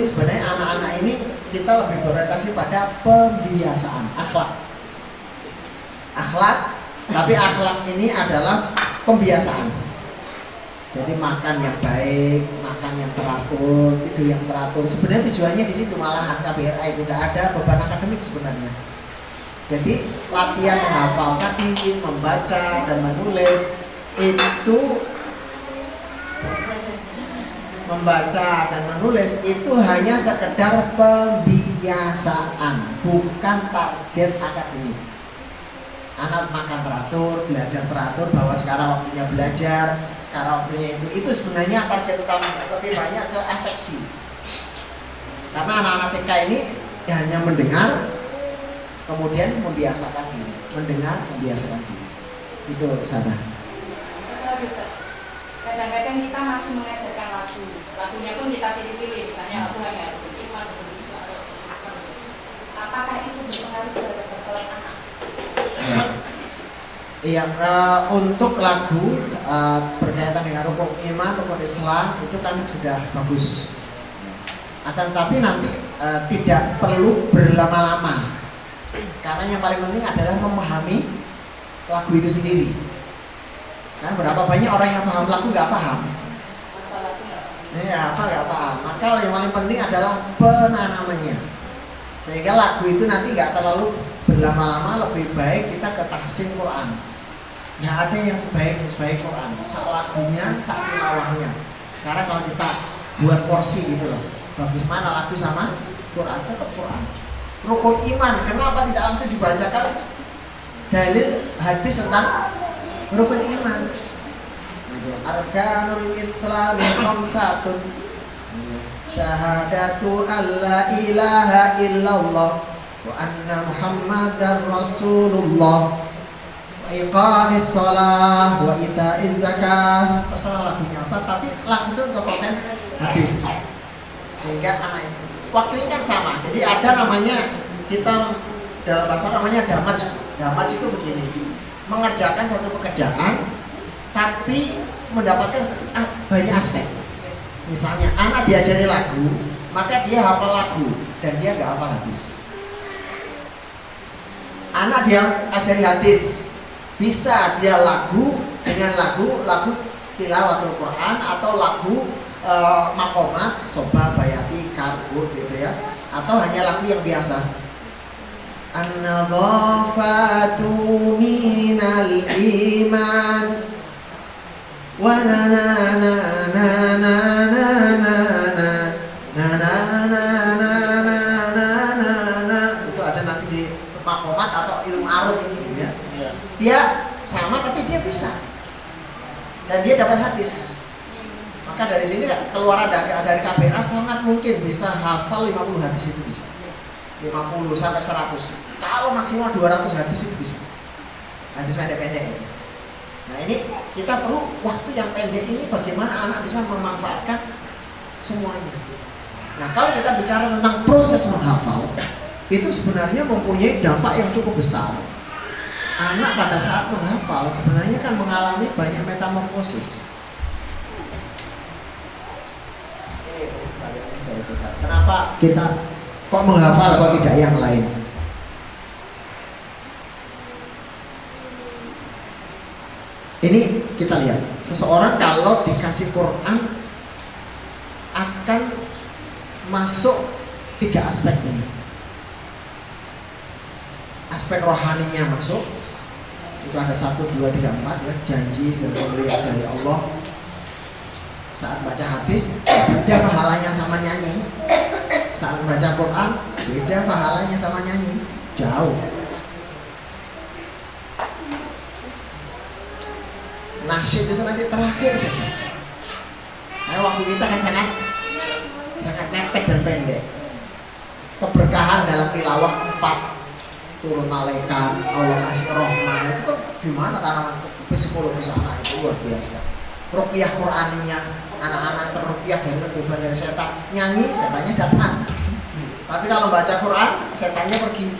ini sebenarnya anak-anak ini kita lebih berorientasi pada pembiasaan, akhlak, tapi akhlak ini adalah pembiasaan. Jadi makan yang baik, makan yang teratur, tidur yang teratur. Sebenarnya tujuannya di situ, malahan KBRA itu tidak ada beban akademik sebenarnya. Jadi latihan menghafal tadi, membaca dan menulis itu, membaca dan menulis itu hanya sekedar pembiasaan, bukan target akademik. Anak makan teratur, belajar teratur, bahwa sekarang waktunya belajar, sekarang waktunya itu sebenarnya target utama, lebih banyak ke afeksi. Karena anak-anak TK ini hanya mendengar, kemudian membiasakan diri, mendengar, membiasakan diri. Itu sana. Kadang-kadang kita masih mengajarkan lagunya pun kita pilih-pilih, misalnya lagu hanya iman, Islam. Apakah itu berpengaruh terhadap perkembangan anak? Iya, untuk lagu berkaitan dengan rukun iman, rukun Islam itu kan sudah bagus. Akan tapi nanti tidak perlu berlama-lama, karena yang paling penting adalah memahami lagu itu sendiri. Kan berapa banyak orang yang paham lagu nggak paham? Iya, apa nggak paham. Maka yang paling penting adalah penanamannya, sehingga lagu itu nanti nggak terlalu berlama-lama. Lebih baik kita ke tahsin Quran. Nggak ada yang sebaik Quran. Sak lagunya, sak tilawahnya. Sekarang kalau kita buat porsi gitu loh, bagus mana lagu sama Quran, tetap Quran. Rukun iman, kenapa tidak langsung dibacakan dalil hadis tentang rukun iman? Arkanul Islami khamsatun, syahadatu alla ilaha illallah wa anna Muhammadar Rasulullah wa iqamis shalah wa ita'iz zakah. Terserah lagunya apa, tapi langsung ke konten hadis. Sehingga anak waktu ini kan sama. Jadi ada namanya, kita dalam bahasa namanya damaj. Damaj itu begini, mengerjakan satu pekerjaan tapi mendapatkan banyak aspek. Misalnya anak diajari lagu, maka dia hafal lagu dan dia nggak hafal hadis. Anak dia ajari hadis, bisa dia lagu dengan lagu tilawatul Quran atau lagu makomat, soba, bayati, kabut gitu ya, atau hanya lagu yang biasa. An-nadhafatu minal iman wa na na na na na na na na na na na na na. Itu ada nanti di makomat atau ilmu arut gitu ya. Dia sama tapi dia bisa, dan dia dapat hadis. Maka dari sini keluar dari KBRA sangat mungkin bisa hafal 50 hadis, itu bisa 50 sampai 100, kalau maksimal 200 hadis itu bisa, hadis pendek-pendek. Nah ini kita perlu waktu yang pendek ini, bagaimana anak bisa memanfaatkan semuanya. Nah kalau kita bicara tentang proses menghafal, itu sebenarnya mempunyai dampak yang cukup besar. Anak pada saat menghafal sebenarnya kan mengalami banyak metamorfosis. Kenapa kita kok menghafal kok tidak yang lain? Ini kita lihat, seseorang kalau dikasih Quran akan masuk 3 aspek ini. Aspek rohaninya masuk, itu ada 1, 2, 3, 4 ya, janji dan pemberian dari Allah. Saat baca hadis beda pahalanya sama nyanyi. Saat baca Quran beda pahalanya sama nyanyi, jauh. Nasyid itu nanti terakhir saja. Nah, waktu kita kan sangat mepet dan pendek. Keberkahan dalam tilawah 4, turun malaikat, Allah kasih rahmah, itu kan gimana tanaman psikologis anak itu luar biasa. Ruqyah Quraniyah, anak-anak terruqyah dari terbebas dari setan. Nyanyi, setannya datang. Tapi kalau baca Quran, setannya pergi.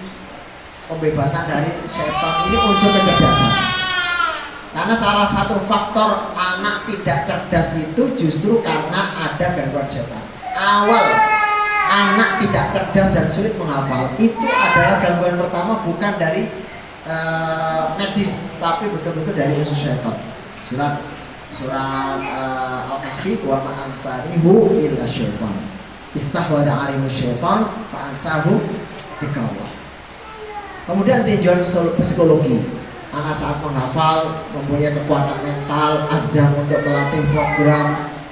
Pembebasan dari setan ini unsur kecerdasan. Karena salah satu faktor anak tidak cerdas itu justru karena ada gangguan setan. Awal anak tidak cerdas dan sulit menghafal, itu adalah gangguan pertama bukan dari medis, tapi betul-betul dari usus syaitan. Surat Al-Kahfi, wa ma ansanihu illa syaitan istahwada alaihi syaitan fa ansahu dzikrallah. Kemudian tinjauan psikologi, anak saat menghafal mempunyai kekuatan mental, azam untuk melatih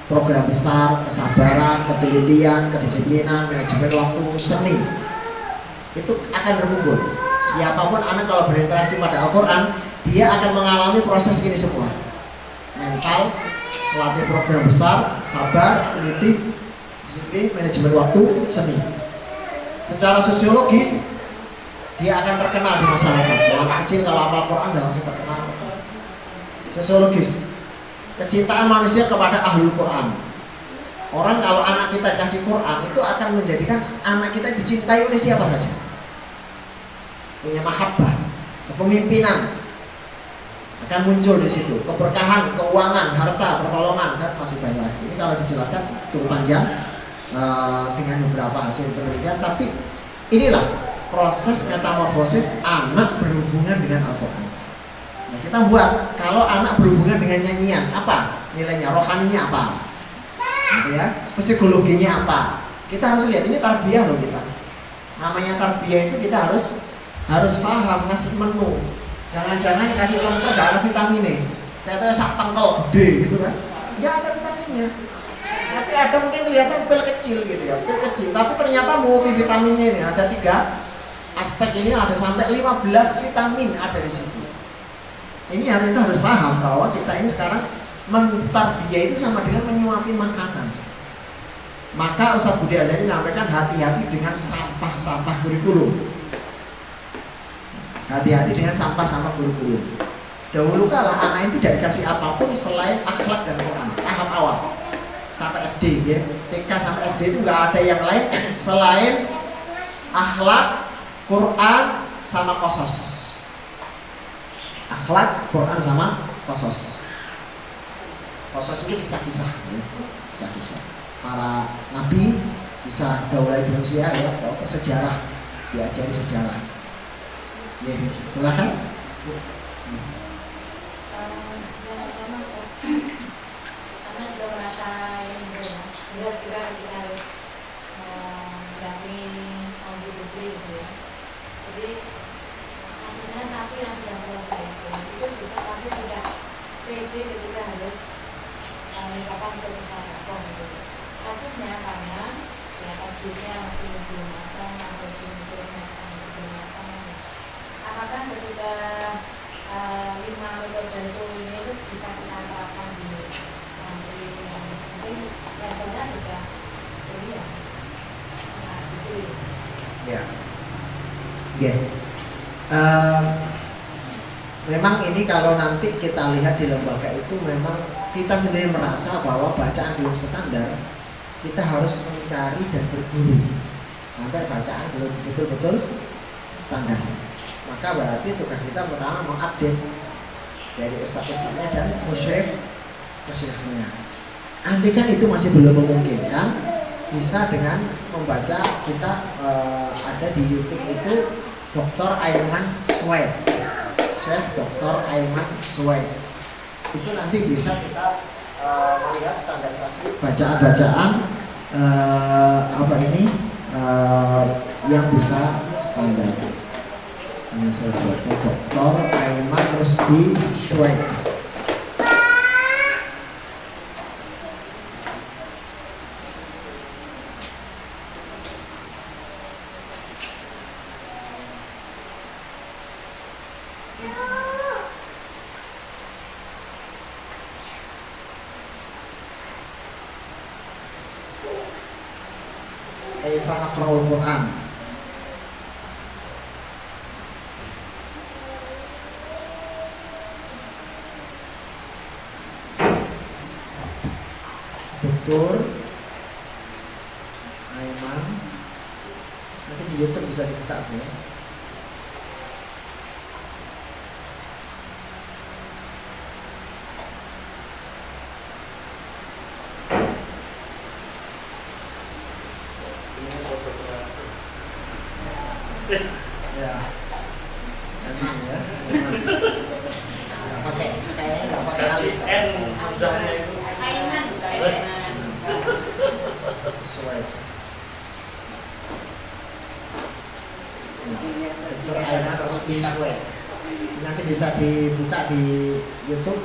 program besar, kesabaran, ketelitian, kedisiplinan, manajemen waktu, seni, itu akan terkumpul. Siapapun anak kalau berinteraksi pada Al-Quran, dia akan mengalami proses ini semua: mental, melatih program besar, sabar, teliti, disiplin, manajemen waktu, seni. Secara sosiologis, dia akan terkenal di masyarakat. Anak kecil kalau hafal Quran dan langsung terkenal. Sosiologis, kecintaan manusia kepada ahlul Quran. Orang kalau anak kita kasih Quran, itu akan menjadikan anak kita dicintai oleh siapa saja. Punya mahabbah, kepemimpinan akan muncul di situ. Keberkahan, keuangan, harta, pertolongan, kan masih banyak lagi. Ini kalau dijelaskan cukup panjang dengan beberapa hasil penelitian. Tapi inilah proses metamorfosis anak berhubungan dengan Al-Quran. Nah, kita buat kalau anak berhubungan dengan nyanyian, apa nilainya, rohaninya apa, gitu ya, psikologinya apa. Kita harus lihat, ini tarbiyah loh kita. Namanya tarbiyah itu kita harus paham, ngasih menu. Jangan-jangan kasih lengkap gak ada vitaminnya. Ternyata sak tengkel gede gitu kan. Ya ada vitaminnya. Tapi ada mungkin kelihatan pil kecil gitu ya, pil kecil. Tapi ternyata multivitaminnya ini ada 3 aspek, ini ada sampai 15 vitamin ada di situ. Ini kita harus paham bahwa kita ini sekarang mentarbiyah itu sama dengan menyuapi makanan. Maka Ustaz Budi Azhari menyampaikan hati-hati dengan sampah-sampah kurikulum. Hati-hati dengan sampah-sampah kurikulum. Dahulu kala anak itu tidak dikasih apapun selain akhlak dan Quran, tahap awal sampai SD ya. TK sampai SD itu nggak ada yang lain selain akhlak, Quran sama qasas. Akhlak, Quran sama qasas. Qasas itu kisah-kisah ya. Kisah-kisah para nabi, kisah Daulah Manusia ya, sejarah, diajari sejarah. Ya, silakan. Karena juga merasa ini berat juga kita harus mendampingi kaum putri gitu ya. Jadi kasusnya satu yang sudah selesai itu juga pasti tidak pede ketika harus misalkan untuk misalkan gitu. Kasusnya karena ya tajwidnya masih belum matang atau jumlahnya masih belum matang. Apakah ketika 5 metode ini itu bisa kita terapkan di santri yang mungkin levelnya sudah kuliah? Nah, gitu ya. Ya. Memang ini kalau nanti kita lihat di lembaga itu memang kita sendiri merasa bahwa bacaan belum standar. Kita harus mencari dan berburu sampai bacaan belum betul-betul standar. Maka berarti tugas kita pertama mengupdate dari ustadz-ustadznya dan musyrifnya. Andai kan itu masih belum memungkinkan, bisa dengan membaca kita ada di YouTube itu Dr. Aiman Suwaid, Syekh Dr. Aiman Suwaid. Itu nanti bisa kita melihat standarisasi bacaan-bacaan yang bisa standar. Ini saya baca Dr. Aiman Rusdi Suwaid. Kaifa naqra'ul Qur'an. Dr. Aiman, nanti di YouTube bisa dibuka ya. Ini Iman ya. Iman. Nggak pakai kayaknya nggak pakai alif. Hamzahnya itu Aiman bukan Aiman. Sesuai. Untuk Aiman harus sesuai. Nanti bisa dibuka di YouTube,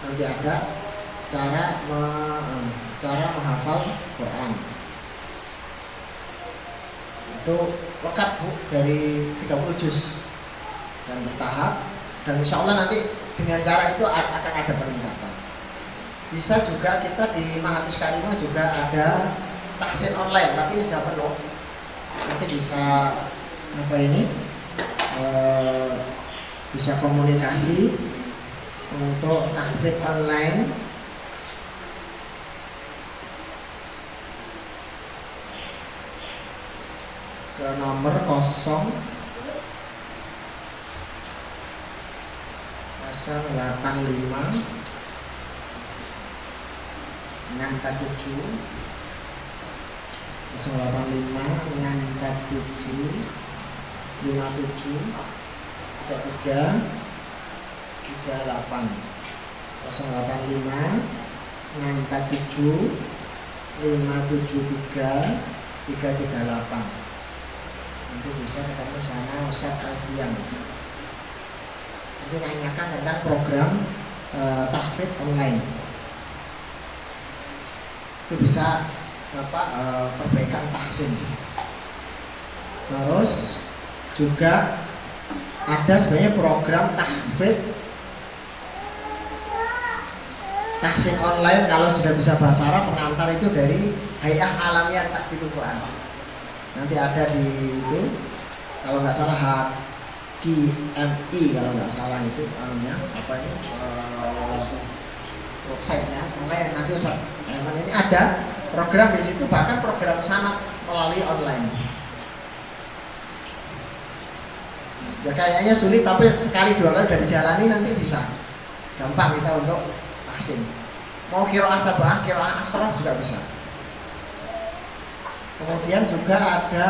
nanti ada cara menghafal Quran. Itu lengkap Bu, dari 30 juz dan bertahap, dan insya Allah nanti dengan cara itu akan ada peningkatan. Bisa juga kita di Mahathis Karimah juga ada tahsin online, tapi ini sudah penuh. Nanti bisa bisa komunikasi untuk tahfidz online. Ke nomor 085 647 338. Nanti bisa ketemu sama Ustaz Alfian. Nanti nanyakan tentang program tahfidz online. Itu bisa perbaikan tahsin. Terus juga ada sebenarnya program tahsin online. Kalau sudah bisa bahasa Arab, pengantar itu dari Hay'ah Alamiah Tahfidzul Quran. Nanti ada di itu, kalau nggak salah HQMI, kalau nggak salah itu websitenya. Makanya nanti Ustaz Herman ini ada program di situ, bahkan program sanad melalui online. Ya kayaknya sulit, tapi sekali dua kali udah dijalani nanti bisa gampang kita untuk tahsin. Mau qiraah sab'ah, qiraah asrah juga bisa. Kemudian juga ada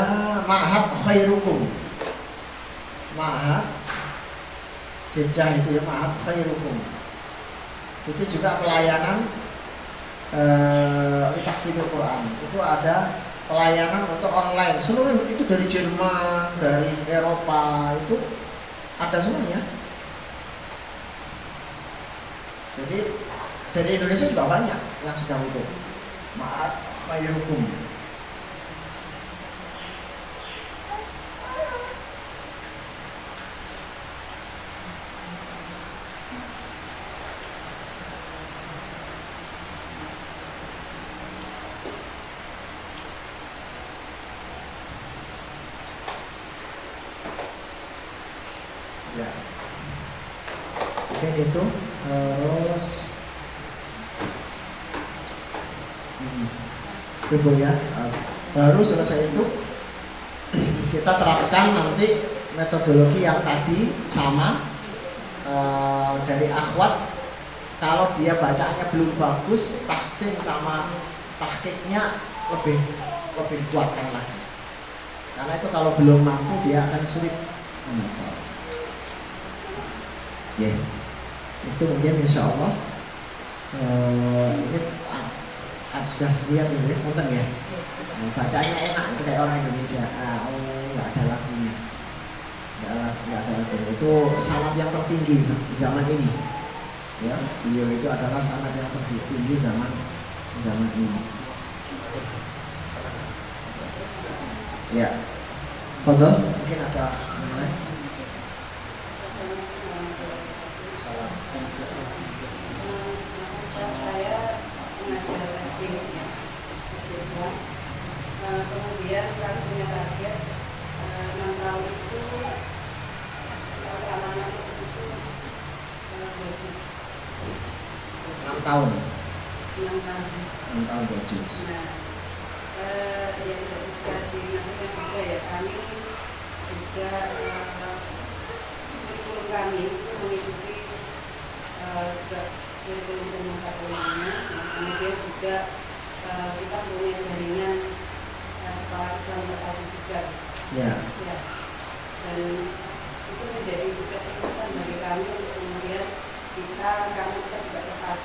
Ma'had Khairukum. Ma'had Jeddah itu ya, Ma'had Khairukum. Itu juga pelayanan tahfidzul Quran. Itu ada pelayanan untuk online. Seluruh itu dari Jerman, dari Eropa, itu ada semuanya. Jadi dari Indonesia juga banyak yang sudah untuk Ma'had Khairukum. Ya. Oke, itu terus itu ya. Baru selesai itu kita terapkan nanti metodologi yang tadi sama dari akhwat. Kalau dia bacaannya belum bagus, tahsin sama tahqiqnya lebih kuatkan lagi. Karena itu kalau belum mampu dia akan sulit menghafal. Ya, itu mungkin insya Allah ini sudah lihat ini nonton ya. Bacanya enak, itu kayak orang Indonesia. Nggak ada lagunya, nggak ada lagunya. Itu sanad yang tertinggi di zaman ini. Ya, beliau itu adalah sanad yang tertinggi zaman ini. Ya, betul. Mungkin ada lain. Saya mengajar SD ya, siswa. Kemudian kami punya target 6 tahun itu anak-anak di situ bojis. 6 tahun. 6 tahun. 6 tahun bojis. Nah, yang tidak bisa dinamakan juga ya, kami juga kurikulum kami itu mengikuti kurikulum umum Katoliknya. Kemudian juga kita punya jaringan sekolah Islam Betawi juga. Ya. Dan itu menjadi juga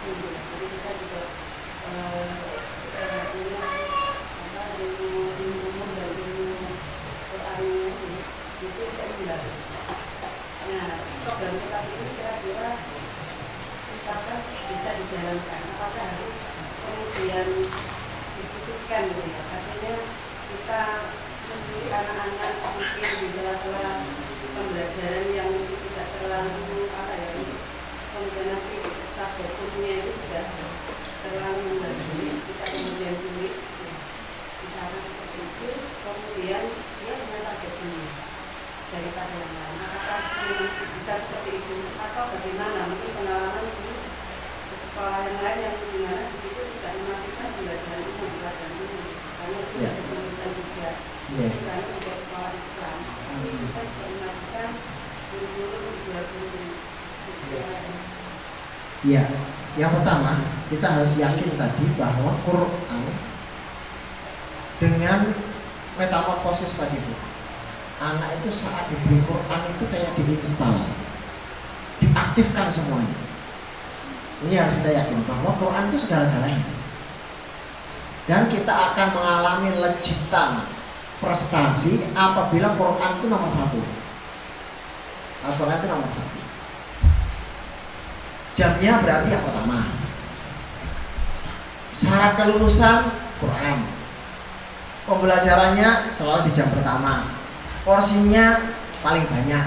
tinggi. Jadi kita juga punya ilmu umum dan ilmu Quran itu sekunder. Nah, program kita ini kira-kira misalkan bisa dijalankan, apakah harus kemudian dikhususkan gitu ya? Artinya kita mendidik anak-anak mungkin di sela-sela pembelajaran yang tidak terlalu kemudian nanti target umumnya itu tidak terlalu membebani, kita kemudian sulit misalnya seperti itu, kemudian dia punya target sendiri daripada yang lain. Apakah bisa seperti itu atau bagaimana? Mungkin pengalaman di sekolah yang lain yang dimana di situ tidak menafikan pembelajaran umum, karena itu ada pendidikan juga. Karena untuk sekolah Islam, kita juga menafikan guru-guru juga guru. Iya, yang pertama kita harus yakin tadi bahwa Quran dengan metamorfosis tadi Bu, anak itu saat diberi Quran itu kayak diinstal, diaktifkan semuanya. Ini harus kita yakin bahwa Quran itu segala-galanya. Dan kita akan mengalami lejitan prestasi apabila Quran itu nomor satu. Al-Quran itu nomor satu. Jamnya berarti yang pertama. Syarat kelulusan Quran. Pembelajarannya selalu di jam pertama. Porsinya paling banyak.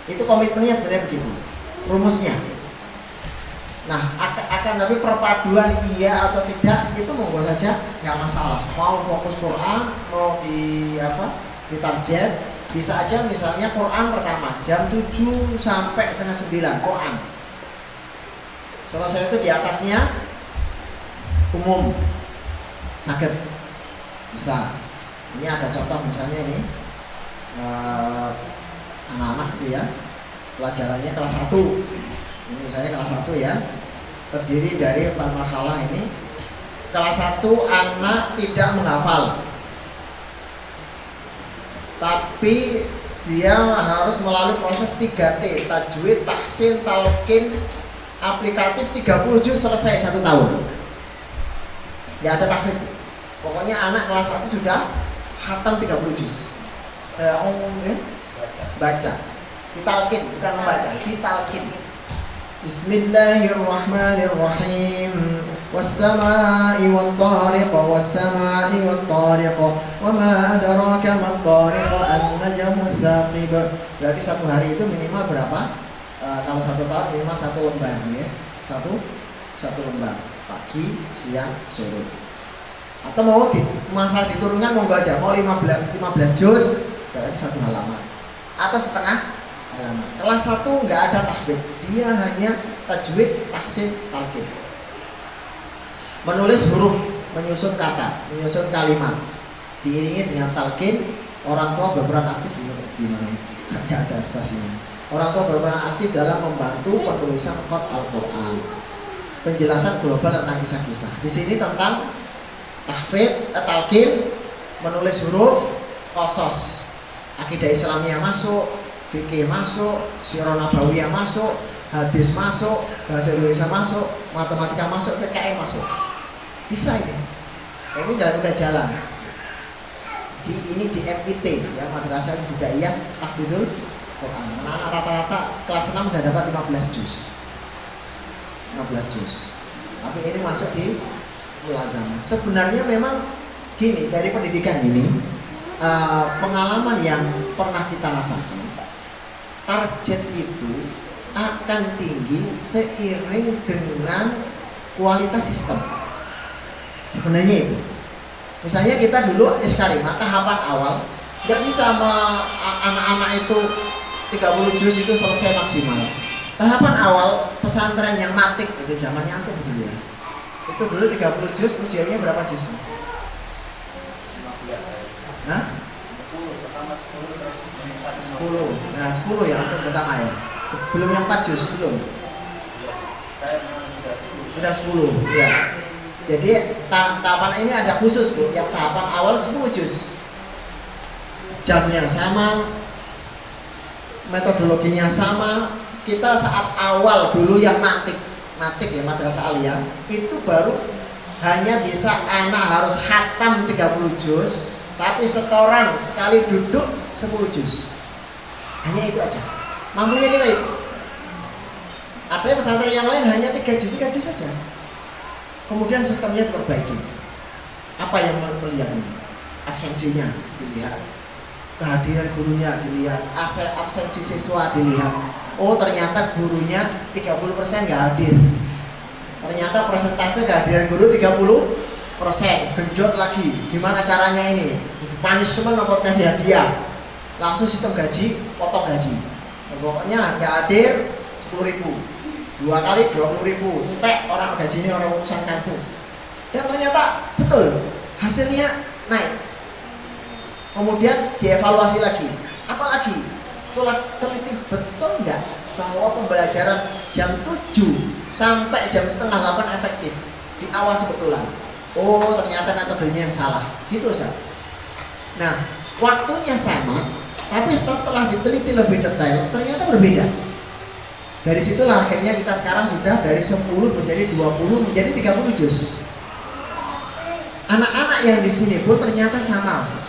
Itu komitmennya sebenarnya begitu. Rumusnya. Nah, akan tapi perpaduan iya atau tidak itu monggo saja, nggak masalah. Mau fokus Quran, mau di target, bisa aja misalnya Quran pertama jam 7 sampai setengah 9 Quran. Selesai itu di atasnya umum sakit bisa. Ini ada contoh misalnya ini anak-anak gitu ya, pelajarannya kelas 1. Ini misalnya kelas 1 ya, terdiri dari 4 marhalah ini. Kelas 1 anak tidak menghafal, tapi dia harus melalui proses 3T, tajwid, tahsin, talqin, aplikatif 30 juz selesai 1 tahun. Nggak ada tahfidz. Pokoknya anak kelas 1 sudah khatam 30 juz. Baca. Ditalqin, bukan membaca, ditalqin. Bismillahirrahmanirrahim. Was-samaa'i wat-tariq, was-samaa'i wat-tariq. Wa ma adraka mat-tariq, an-najmu ats-tsaqib. Berarti 1 hari itu minimal berapa? Kalau 1 tahun minimal 1 lembar ya. Satu lembar pagi, siang, sore. Atau mau masalah diturunkan monggo aja. Mau 15 juz berarti 1 halaman. Atau setengah halaman. Kelas 1 nggak ada tahfidz. Dia hanya tajwid, tahsin, talqin. Menulis huruf, menyusun kata, menyusun kalimat. Diiringi dengan talqin. Orang tua berperan aktif gimana? Nggak ada spasinya. Orang tua berperan aktif dalam membantu penulisan khot Al-Quran. Penjelasan global tentang kisah-kisah. Di sini tentang tahfidz, talqin, menulis huruf, qasas, akidah Islamiyah masuk, fikih masuk, sirah nabawiyah masuk, hadis masuk, bahasa Indonesia masuk, matematika masuk, PKM masuk. Bisa ini. Ini udah jalan. Ini di MIT ya, Madrasah Ibtidaiyah Tahfidzul Quran. Anak-anak rata-rata kelas 6 udah dapat 15 juz. 15 juz. Tapi ini masuk di mulazamah. Sebenarnya memang gini, dari pendidikan ini pengalaman yang pernah kita rasakan, target itu akan tinggi seiring dengan kualitas sistem. Sebenarnya itu. Misalnya kita dulu Iskarima tahapan awal nggak bisa sama anak-anak itu 30 juz itu selesai maksimal. Tahapan awal pesantren yang matik itu zamannya antum dulu ya. Itu dulu 30 juz ujiannya berapa juz? Nah? 10. Nah, 10 ya untuk pertama ya. Belum yang 4 juz belum. Sudah 10 ya. Jadi tahapan ini ada khusus Bu, yang tahapan awal 10 juz. Jamnya sama, metodologinya sama. Kita saat awal dulu yang matik natik ya, madrasah aliyah, itu baru hanya bisa anak harus khatam 30 juz, tapi setoran sekali duduk 10 juz. Hanya itu aja. Mampunya kita itu. Ada pesantren yang lain hanya 3 juz saja. Kemudian sistemnya diperbaiki. Apa yang melihat ini? Absensinya dilihat, kehadiran gurunya dilihat, absensi siswa dilihat. Oh ternyata gurunya 30% nggak hadir. Ternyata persentase kehadiran guru 30%. Genjot lagi. Gimana caranya ini? Punishment apa kasih hadiah? Langsung sistem gaji, potong gaji. Pokoknya nggak hadir 10.000, 2 kali 20.000. Entek orang gajinya orang urusan kampung. Dan ternyata betul hasilnya naik. Kemudian dievaluasi lagi. Apalagi setelah teliti betul nggak bahwa pembelajaran jam 7 sampai jam setengah 8 efektif, diawasi betulan. Oh ternyata metodenya yang salah, gitu Ustaz. Nah waktunya sama, tapi setelah diteliti lebih detail ternyata berbeda. Dari situlah akhirnya kita sekarang sudah dari 10 menjadi 20 menjadi 30 juz. Anak-anak yang di sini pun ternyata sama Ustaz.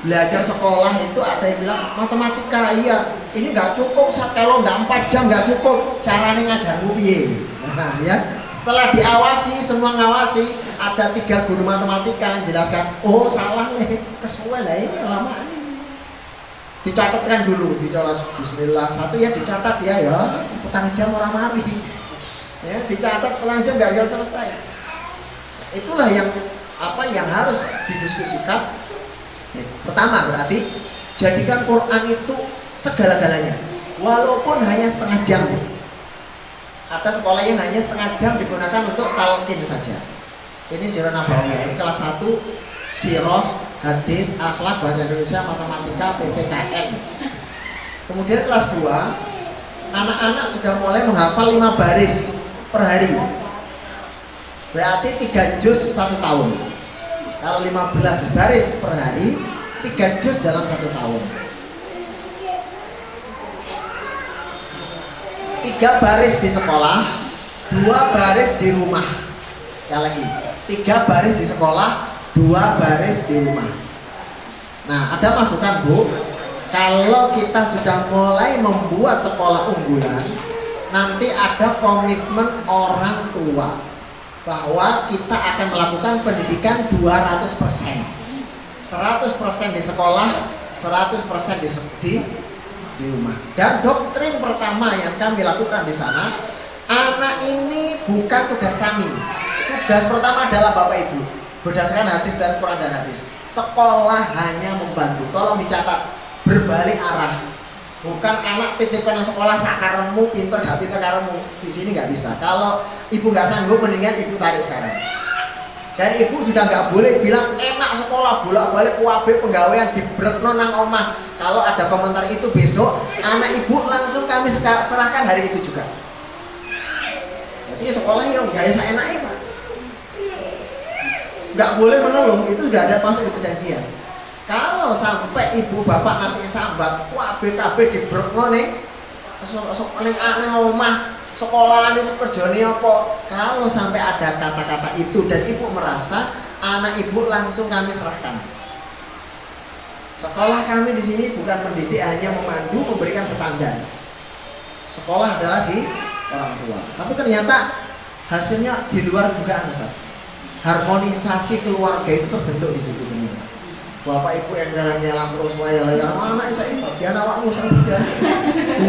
Belajar sekolah itu ada yang bilang matematika iya ini nggak cukup Ustaz, kalau nggak 4 jam nggak cukup, caranya ngajar piye. Nah ya setelah diawasi semua ngawasi, ada 3 guru matematika yang jelaskan oh salah nih kesuai lah ini lama ini. Dicatatkan dulu, dicolos bismillah satu ya dicatat ya petang jam orang mari ya dicatat petang jam nggak selesai. Itulah yang yang harus didiskusikan. Pertama berarti jadikan Quran itu segala-galanya, walaupun hanya setengah jam. Ada sekolah yang hanya setengah jam digunakan untuk talqin saja. Ini sirah nabawiyah, ini kelas 1 sirah, hadis, akhlak, bahasa Indonesia, matematika, PPKN. Kemudian kelas 2 anak-anak sudah mulai menghafal 5 baris per hari. Berarti 3 juz 1 tahun. Kalau 15 baris per hari, 3 juz dalam 1 tahun. 3 baris di sekolah, 2 baris di rumah. Sekali lagi, 3 baris di sekolah, 2 baris di rumah. Nah, ada masukan Bu, kalau kita sudah mulai membuat sekolah unggulan, nanti ada komitmen orang tua bahwa kita akan melakukan pendidikan 200%. 100% di sekolah, 100% di rumah. Dan doktrin pertama yang kami lakukan di sana, anak ini bukan tugas kami. Tugas pertama adalah Bapak Ibu. Berdasarkan hadis dan Quran dan hadis. Sekolah hanya membantu. Tolong dicatat, berbalik arah. Bukan anak titipkan sekolah sakaremu, pinter gak pinter karemu. Di sini nggak bisa. Kalau ibu nggak sanggup, mendingan ibu tarik sekarang. Dan ibu sudah nggak boleh bilang enak sekolah bolak-balik kuabe penggawean dibrekno nang omah. Kalau ada komentar itu besok, anak ibu langsung kami serahkan hari itu juga. Jadi sekolah yang nggak bisa enaknya Pak. Nggak boleh mengeluh, itu sudah ada masuk di perjanjian. Kalau sampai ibu bapak nanti sambat, wah BKB dibrekno nih, paling aneh omah, sekolah ini kerjanya apa? Kalau sampai ada kata-kata itu dan ibu merasa, anak ibu langsung kami serahkan. Sekolah kami di sini bukan mendidik, hanya memandu, memberikan standar. Sekolah adalah di orang tua. Tapi ternyata hasilnya di luar dugaan Ustaz. Harmonisasi keluarga itu terbentuk di situ ternyata. Bapak ibu yang jalan-jalan terus waya ya anak saya bagian awakmu saya bagian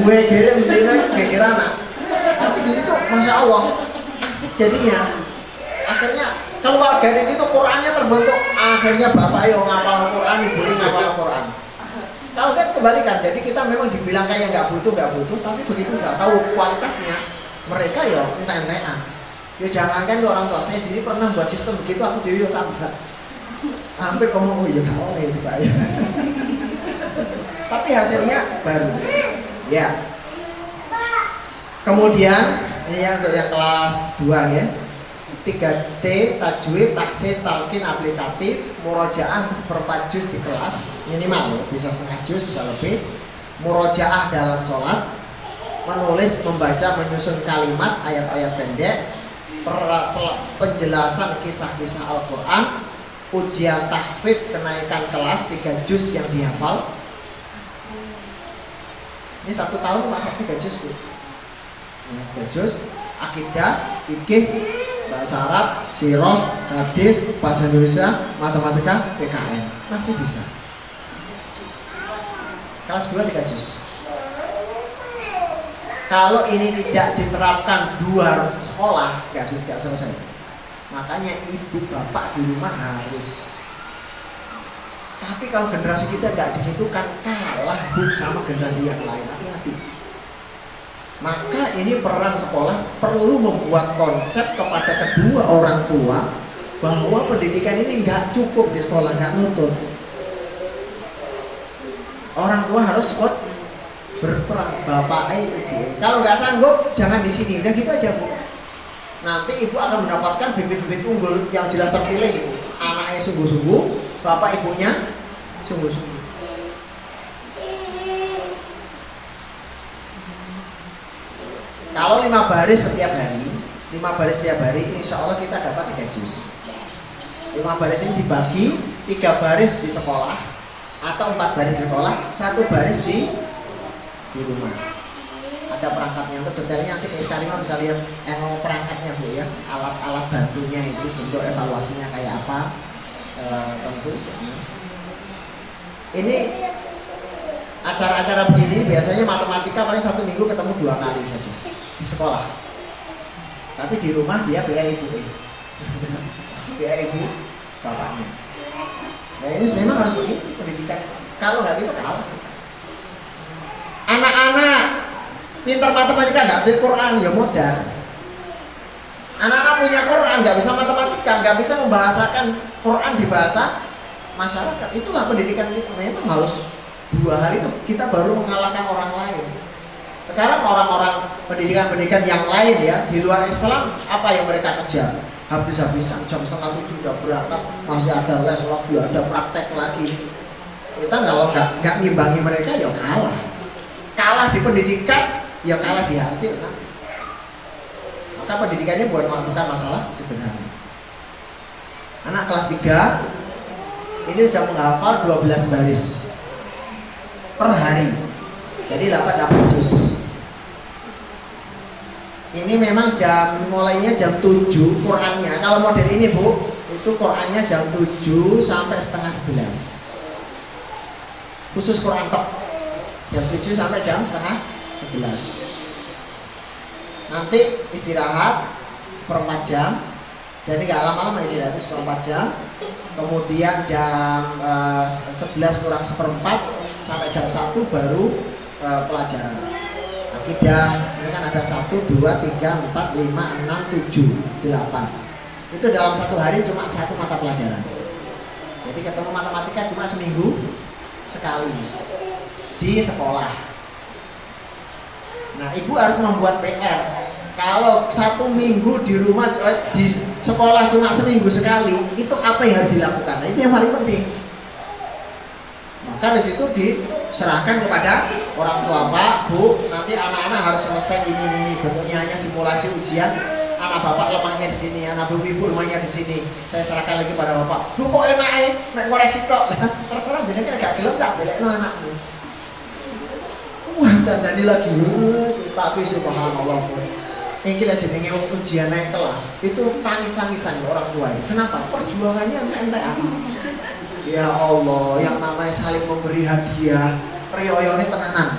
gue kira mendingan kira anak, tapi di situ masya Allah asik jadinya. Akhirnya keluarga di situ Qurannya terbentuk. Akhirnya bapak yo ngapal Quran, ibu ngapal Quran. Kalau kan kebalikan, jadi kita memang dibilang kayak nggak butuh, tapi begitu nggak tahu kualitasnya mereka yo enteng-entengan. Yo jangankan ke orang tua, saya jadi pernah buat sistem begitu, aku dewi yo sambat. Hampir ngomong ya nggak boleh itu Pak ya. Tapi hasilnya baru ya. Kemudian ini yang untuk yang kelas 2 ya, 3T tajwid, taksir, talqin, aplikatif, murojaah seperempat juz di kelas minimal, bisa setengah juz bisa lebih. Murojaah dalam sholat, menulis, membaca, menyusun kalimat, ayat-ayat pendek, penjelasan kisah-kisah Al-Quran, ujian tahfidz, kenaikan kelas 3 juz yang dihafal. Ini 1 tahun cuma 3 juz, Bu. 3 juz, akidah, fikih, bahasa Arab, sirah, hadis, bahasa Indonesia, matematika, PKN. Masih bisa. Kelas 2 3 juz. Kalau ini tidak diterapkan 2 sekolah, nggak selesai. Makanya ibu bapak di rumah harus. Tapi kalau generasi kita nggak digitukan, kalah Bu sama generasi yang lain. Hati-hati. Maka ini peran sekolah perlu membuat konsep kepada kedua orang tua bahwa pendidikan ini nggak cukup di sekolah, nggak nutut. Orang tua harus berperan, bapak, ibu. Kalau nggak sanggup, jangan di sini. Udah gitu aja, Bu. Nanti ibu akan mendapatkan bibit-bibit unggul yang jelas terpilih gitu. Anaknya sungguh-sungguh, bapak ibunya sungguh-sungguh. Kalau 5 baris setiap hari, insya Allah kita dapat 3 juz. 5 baris ini dibagi, 3 baris di sekolah, atau 4 baris di sekolah, 1 baris di rumah. Ada perangkatnya, untuk detailnya nanti Kak Karimah bisa lihat perangkatnya Bu ya, alat-alat bantunya itu, bentuk evaluasinya kayak apa, tentu. Ini acara-acara begini biasanya matematika paling 1 minggu ketemu 2 kali saja di sekolah. Tapi di rumah dia biar ibu, biar ibu bapaknya. Nah ini memang harus begitu pendidikan. Kalau nggak gitu kalah. Anak-anak pintar matematika nggak bisa Quran ya modal. Anak-anak punya Quran nggak bisa matematika, nggak bisa membahasakan Quran di bahasa masyarakat. Itulah pendidikan kita. Memang harus 2 hari itu kita baru mengalahkan orang lain. Sekarang orang-orang pendidikan yang lain ya di luar Islam, apa yang mereka kejar? Habis-habisan jam 6:30 udah berangkat, masih ada les lagi, ada praktek lagi. Kita kalau nggak ngimbangi mereka ya kalah di pendidikan, ya kalah di hasil. Maka pendidikannya bukan masalah sebenarnya. Anak kelas 3 ini sudah menghafal 12 baris per hari, jadi 8 juz. Ini memang mulainya jam 7 Qurannya. Kalau model ini Bu, itu Qurannya jam 7 sampai setengah 11. Khusus Quran tok. Jam 7 sampai jam setengah 11. Nanti istirahat 1/4 jam. Jadi nggak lama-lama istirahat 1/4 jam. Kemudian jam 11 kurang 1/4 sampai jam 1 baru pelajaran. Akidah, ini kan ada 1, 2, 3, 4, 5, 6, 7, 8. Itu dalam 1 hari cuma 1 mata pelajaran. Jadi ketemu matematika cuma seminggu sekali di sekolah. Nah, ibu harus membuat PR. Kalau 1 minggu di rumah, di sekolah cuma seminggu sekali, itu apa yang harus dilakukan? Nah, itu yang paling penting. Maka di situ diserahkan kepada orang tua, Pak, Bu, nanti anak-anak harus selesai ini, bentuknya hanya simulasi ujian. Anak bapak lemahnya di sini, anak ibu lemahnya di sini. Saya serahkan lagi pada bapak. Bu, kok enak nek koreksi kok. Terserah jenenge gak gelem tak belekno anakmu. Wah, dandani lagi. Tapi subhanallah. Iki lek jenenge ujian naik kelas, itu tangis-tangisan orang tua. Kenapa? Perjuangannya entek-entekan. Ya Allah, yang namanya saling memberi hadiah, riyoyone tenanan.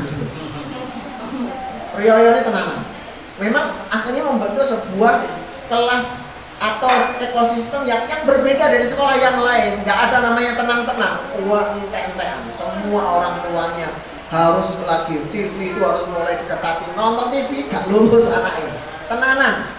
Riyoyone tenanan. Memang akhirnya membentuk sebuah kelas atau ekosistem yang berbeda dari sekolah yang lain. Nggak ada namanya tenang-tenang, uang entek-entekan. Semua orang tuanya harus lagi TV itu harus mulai diketati. Nonton TV gak lulus anaknya. Tenanan.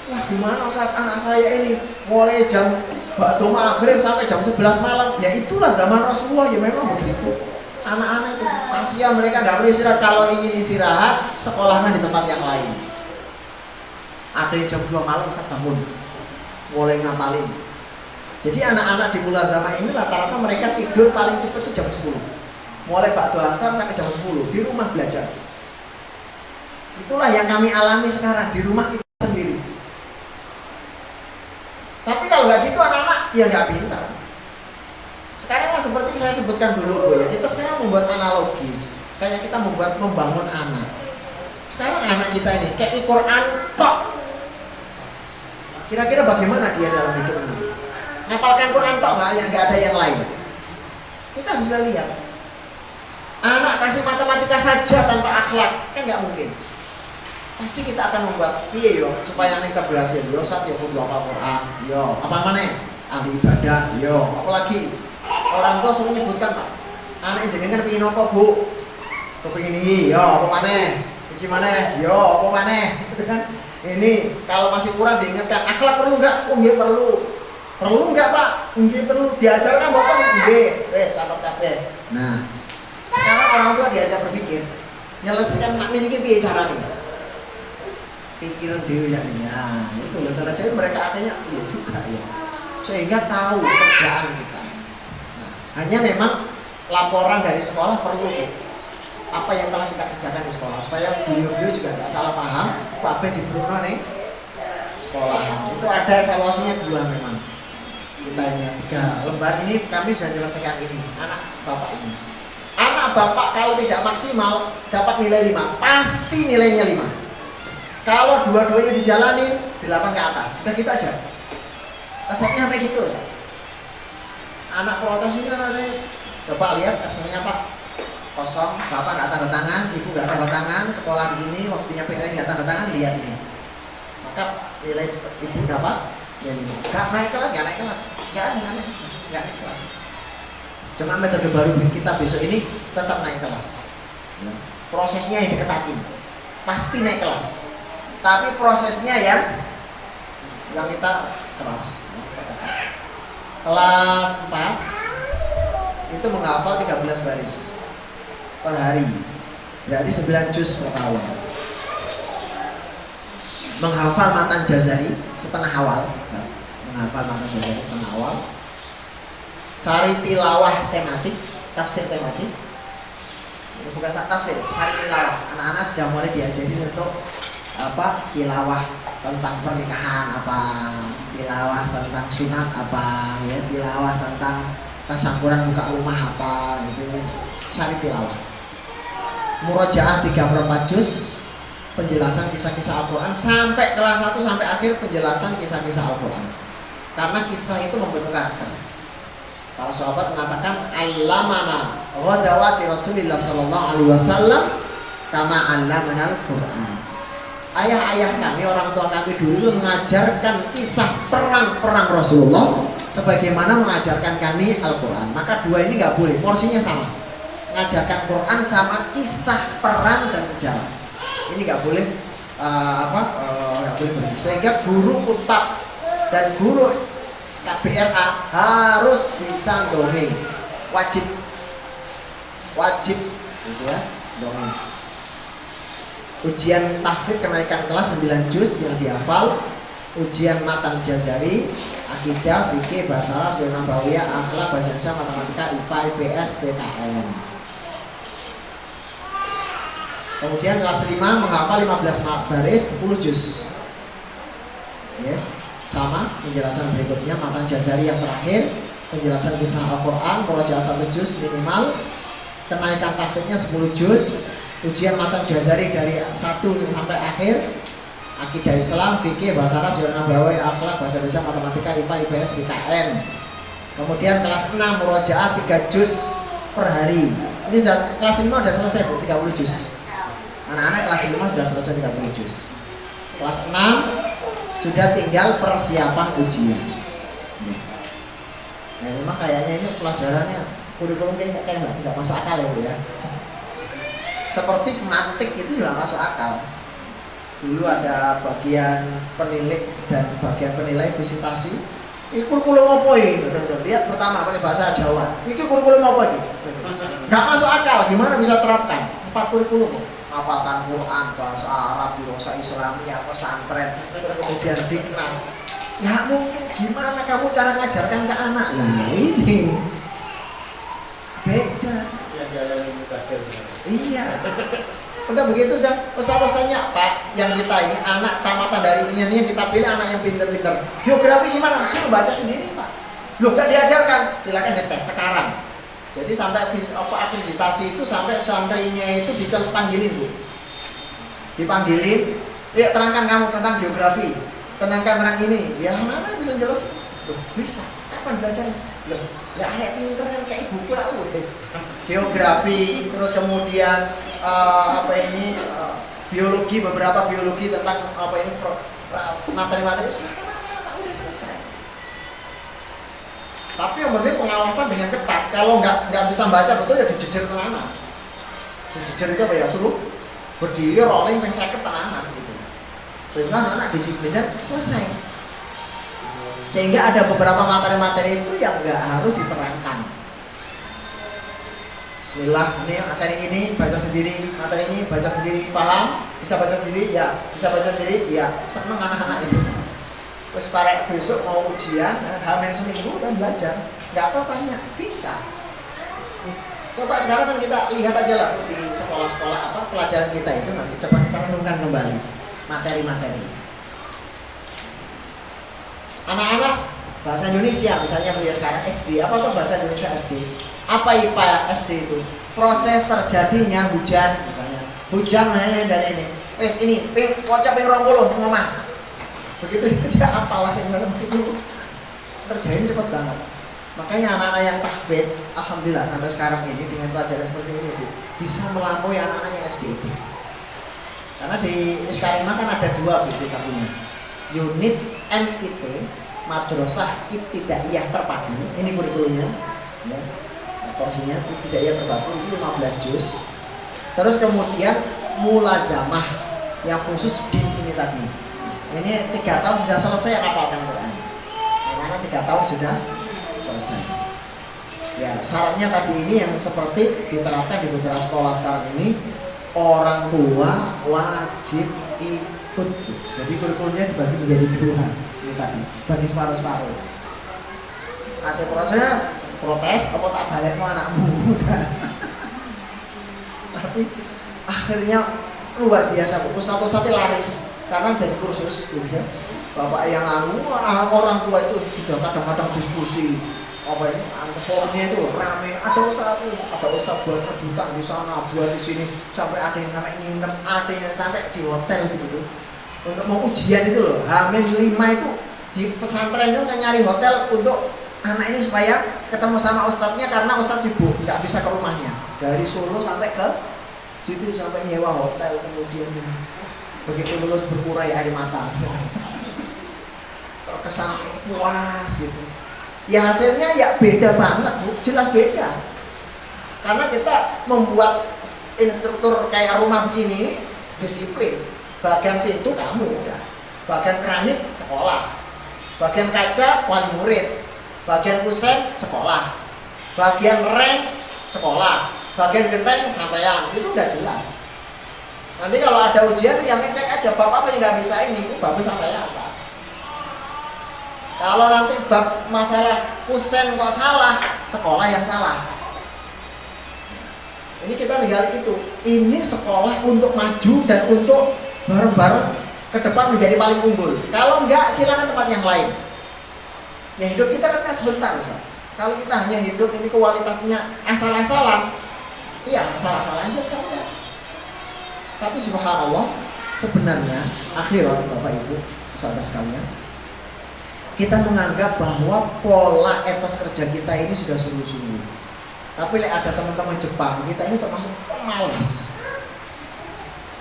Wah, gimana saat anak saya ini mulai jam waktu maghrib sampai jam 11 malam? Ya itulah zaman Rasulullah, ya memang begitu. Anak-anak itu kasihan, mereka nggak boleh istirahat. Kalau ingin istirahat, sekolahkan di tempat yang lain. Ada yang jam 2 malam saya bangun, mulai ngapalin. Jadi anak-anak di mulazamah ini rata-rata mereka tidur paling cepat itu jam 10. Mulai waktu asar sampai jam 10 di rumah belajar. Itulah yang kami alami sekarang di rumah kita sendiri. Tapi kalau nggak gitu anak-anak ya nggak pintar. Sekarang kan seperti saya sebutkan dulu Bu ya, kita sekarang membuat analogis, kayak kita membangun anak. Sekarang anak kita ini kayak Quran tok. Kira-kira bagaimana dia dalam hidup ini? Ngapalkan Quran tok nggak ada yang lain. Kita harus lihat. Anak kasih matematika saja tanpa akhlak kan nggak mungkin. Pasti kita akan membuat piye yo supaya mereka berhasil. Yo saat yo kudu apa Quran, yo apa mana? Ahli ibadah, yo apalagi orang tua suruh nyebutkan Pak. Anak jenengan pengin apa Bu? Kepengin ini, yo apa mana? Gimana? Yo apa mana? Gitu kan? Ini kalau masih kurang diingatkan akhlak perlu nggak? Oh nggih perlu. Perlu nggak Pak? Nggih perlu. Diajarkan boten nggih. Catat kabeh. Nah, sekarang orang tua diajar berpikir. Nyelesaikan sak meniki piye carane? Pikiran dewi ya, itu loh. Selesai mereka akhirnya iya juga ya. Sehingga tahu kerjaan kita. Nah, hanya memang laporan dari sekolah perlu apa yang telah kita kerjakan di sekolah supaya beliau-beliau juga nggak salah paham. Kabeh di Bruno nih sekolah. Itu ada evaluasinya 2 memang. Kita ini 3 lembar ini kami sudah menyelesaikan ini. Anak bapak ini. Anak bapak kalau tidak maksimal dapat nilai 5, pasti nilainya 5. Kalau dua-duanya dijalani 8 ke atas, udah gitu aja. Resepnya sampai gitu, Ustaz. Anak protes ini anak saya, Bapak lihat absennya Pak kosong, Bapak nggak tanda tangan, Ibu nggak tanda tangan, sekolah ini waktunya PR nggak tanda tangan, lihat ini. Maka nilai Ibu dapat, ya nggak naik kelas, nggak naik kelas. Cuma metode baru kita besok ini tetap naik kelas. Prosesnya yang diketatin, pasti naik kelas. Tapi prosesnya yang kita keras. Kelas 4 itu menghafal 13 baris per hari. Berarti 9 juz per tahun. Menghafal matan Jazari setengah awal. Menghafal matan Jazari setengah awal. Sari tilawah tematik, tafsir tematik. Ini bukan tafsir, sari tilawah. Anak-anak sudah mulai diajari untuk tilawah tentang pernikahan tilawah tentang sunat ya, tilawah tentang tasyakuran buka rumah gitu. Syari tilawah. Murojaah 34 juz, penjelasan kisah-kisah Al-Quran sampai kelas 1 sampai akhir penjelasan kisah-kisah Al-Quran. Karena kisah itu membentuk karakter. Para sahabat mengatakan allamana ghazawati Rasulillah sallallahu alaihi wasallam kama allamana al-Quran. Ayah-ayah kami, orang tua kami dulu mengajarkan kisah perang-perang Rasulullah sebagaimana mengajarkan kami Al-Quran. Maka 2 ini nggak boleh, porsinya sama. Mengajarkan Quran sama kisah perang dan sejarah. Ini nggak boleh nggak boleh berhenti. Sehingga guru utab dan guru KBRA harus bisa dongeng, wajib gitu ya, dongeng. Ujian tahfidz kenaikan kelas 9 juz yang dihafal. Ujian matan Jazari, akidah, fikih, bahasa Arab, sirah nabawiyah, akhlak, bahasa Indonesia, matematika, IPA, IPS, PKN. Kemudian kelas 5 menghafal 15 baris 10 juz. Ya, sama penjelasan berikutnya matan Jazari yang terakhir, penjelasan kisah Al-Quran, murojaah 1 juz minimal, kenaikan tahfidznya 10 juz. Ujian matan Jazari dari 1 sampai akhir, akidah Islam, fikih, bahasa Arab, sirah nabawiyah, akhlak, bahasa Indonesia, matematika, IPA, IPS, PKN. Kemudian kelas 6 murojaah 3 juz per hari. Ini sudah kelas 5 sudah selesai Bu, 30 juz. Anak-anak kelas 5 sudah selesai 30 juz. Kelas 6 sudah tinggal persiapan ujian. Nah, memang kayaknya ini pelajarannya kurikulum kayak nggak masuk akal ya Bu ya. Seperti mantik itu juga masuk akal. Dulu ada bagian penilai dan bagian penilai visitasi. Ini kurikulum apa ini? Lihat pertama bahasa Jawa. Ini kurikulum apa ini? Nggak masuk akal. Gimana bisa terapkan? 4 kurikulum. Hafalkan Quran, bahasa Arab, dirosa Islami, pesantren, kemudian diknas. Nggak mungkin. Gimana kamu cara ngajarkan ke anak? Nah ini beda. Iya. Udah begitu sudah ustaz-ustaznya Pak, yang kita ini anak tamatan dari ini yang kita pilih anak yang pinter-pinter. Geografi gimana? Suruh baca sendiri Pak. Loh nggak diajarkan? Silakan dites sekarang. Jadi sampai akreditasi itu sampai santrinya itu dipanggilin Bu. Dipanggilin, ya terangkan kamu tentang geografi, tentang ini. Ya anak-anak bisa jelasin. Loh bisa. Kapan belajarnya? Loh, ya anak pinter kan kayak buku lah guys. Geografi, terus kemudian biologi, beberapa biologi tentang materi-materi udah selesai. Tapi yang penting pengawasan dengan ketat. Kalau nggak bisa baca betul ya dijejer tenanan. Dijejer itu apa ya? Suruh berdiri rolling peng 50 tenanan gitu. Sehingga anak-anak disiplinnya selesai. Sehingga ada beberapa materi-materi itu yang nggak harus diterangkan. Bismillah, ini materi ini baca sendiri, materi ini baca sendiri, paham? Bisa baca sendiri? Ya. Bisa baca sendiri? Ya. Senang anak-anak itu. Terus parek besok mau ujian, hamil seminggu dan belajar. Nggak tahu tanya, bisa. Coba sekarang kan kita lihat aja lah di sekolah-sekolah pelajaran kita itu nanti coba kita renungkan kembali materi-materi. Anak-anak bahasa Indonesia misalnya beliau sekarang SD, apa tuh bahasa Indonesia SD? Apa IPA SD itu? Proses terjadinya hujan misalnya. Hujan dan ini. Wes ini kocok ping 20 ngomah. Begitu dia apalah yang dalam itu terjadi cepat banget. Makanya anak-anak yang tahfidz, alhamdulillah sampai sekarang ini dengan pelajaran seperti ini bisa melampaui anak-anak yang SD itu. Karena di Iskarima kan ada 2 BPK-nya. Unit MIT, Madrasah Ibtidaiyah Terpadu, ini kurikulumnya. Ya. Porsinya Ibtidaiyah Terpadu itu 15 juz. Terus kemudian mulazamah yang khusus din ini tadi. Ini 3 tahun sudah selesai hafalkan Quran. Karena 3 tahun sudah selesai. Ya, syaratnya tadi ini yang seperti diterapkan di beberapa sekolah sekarang ini, orang tua wajib ikut. Jadi kurikulumnya dibagi menjadi 2 ini tadi, bagi separuh-separuh. Ada protes, apa tak balik anakmu? Tapi akhirnya luar biasa, buku satu-satu laris karena jadi kursus gitu ya. Bapak yang orang tua itu sudah kadang-kadang diskusi apa ini forumnya itu rame, ada ustaz buat rebutan di sana, buat di sini, sampai ada yang sampai nginep, ada yang sampai di hotel gitu untuk mau ujian itu loh. Hamil 5 itu di pesantren itu nyari hotel untuk anak ini supaya ketemu sama ustadznya karena ustadz sibuk nggak bisa ke rumahnya, dari Solo sampai ke situ sampai nyewa hotel, kemudian begitu lulus berkurai air mata terkesan puas gitu. Ya hasilnya ya beda banget Bu, jelas beda. Karena kita membuat instruktur kayak rumah begini disiplin. Bagian pintu kamu udah, bagian keramik sekolah, bagian kaca wali murid, bagian kusen sekolah, bagian rem sekolah, bagian genteng sampean, itu udah jelas. Nanti kalau ada ujian yang ngecek aja bapak apa yang nggak bisa ini bagus sampean apa. Kalau nanti bab masalah kusen kok salah, sekolah yang salah. Ini kita tinggal itu. Ini sekolah untuk maju dan untuk bareng-bareng ke depan menjadi paling unggul. Kalau enggak silakan tempat yang lain. Ya hidup kita kan sebentar Ustaz. Kalau kita hanya hidup ini kualitasnya asal-asalan, iya asal-asalan aja sekarang. Tapi subhanallah sebenarnya akhirat Bapak Ibu saudara sekalian, kita menganggap bahwa pola etos kerja kita ini sudah sungguh-sungguh. Tapi ada teman-teman Jepang, kita ini termasuk pemalas.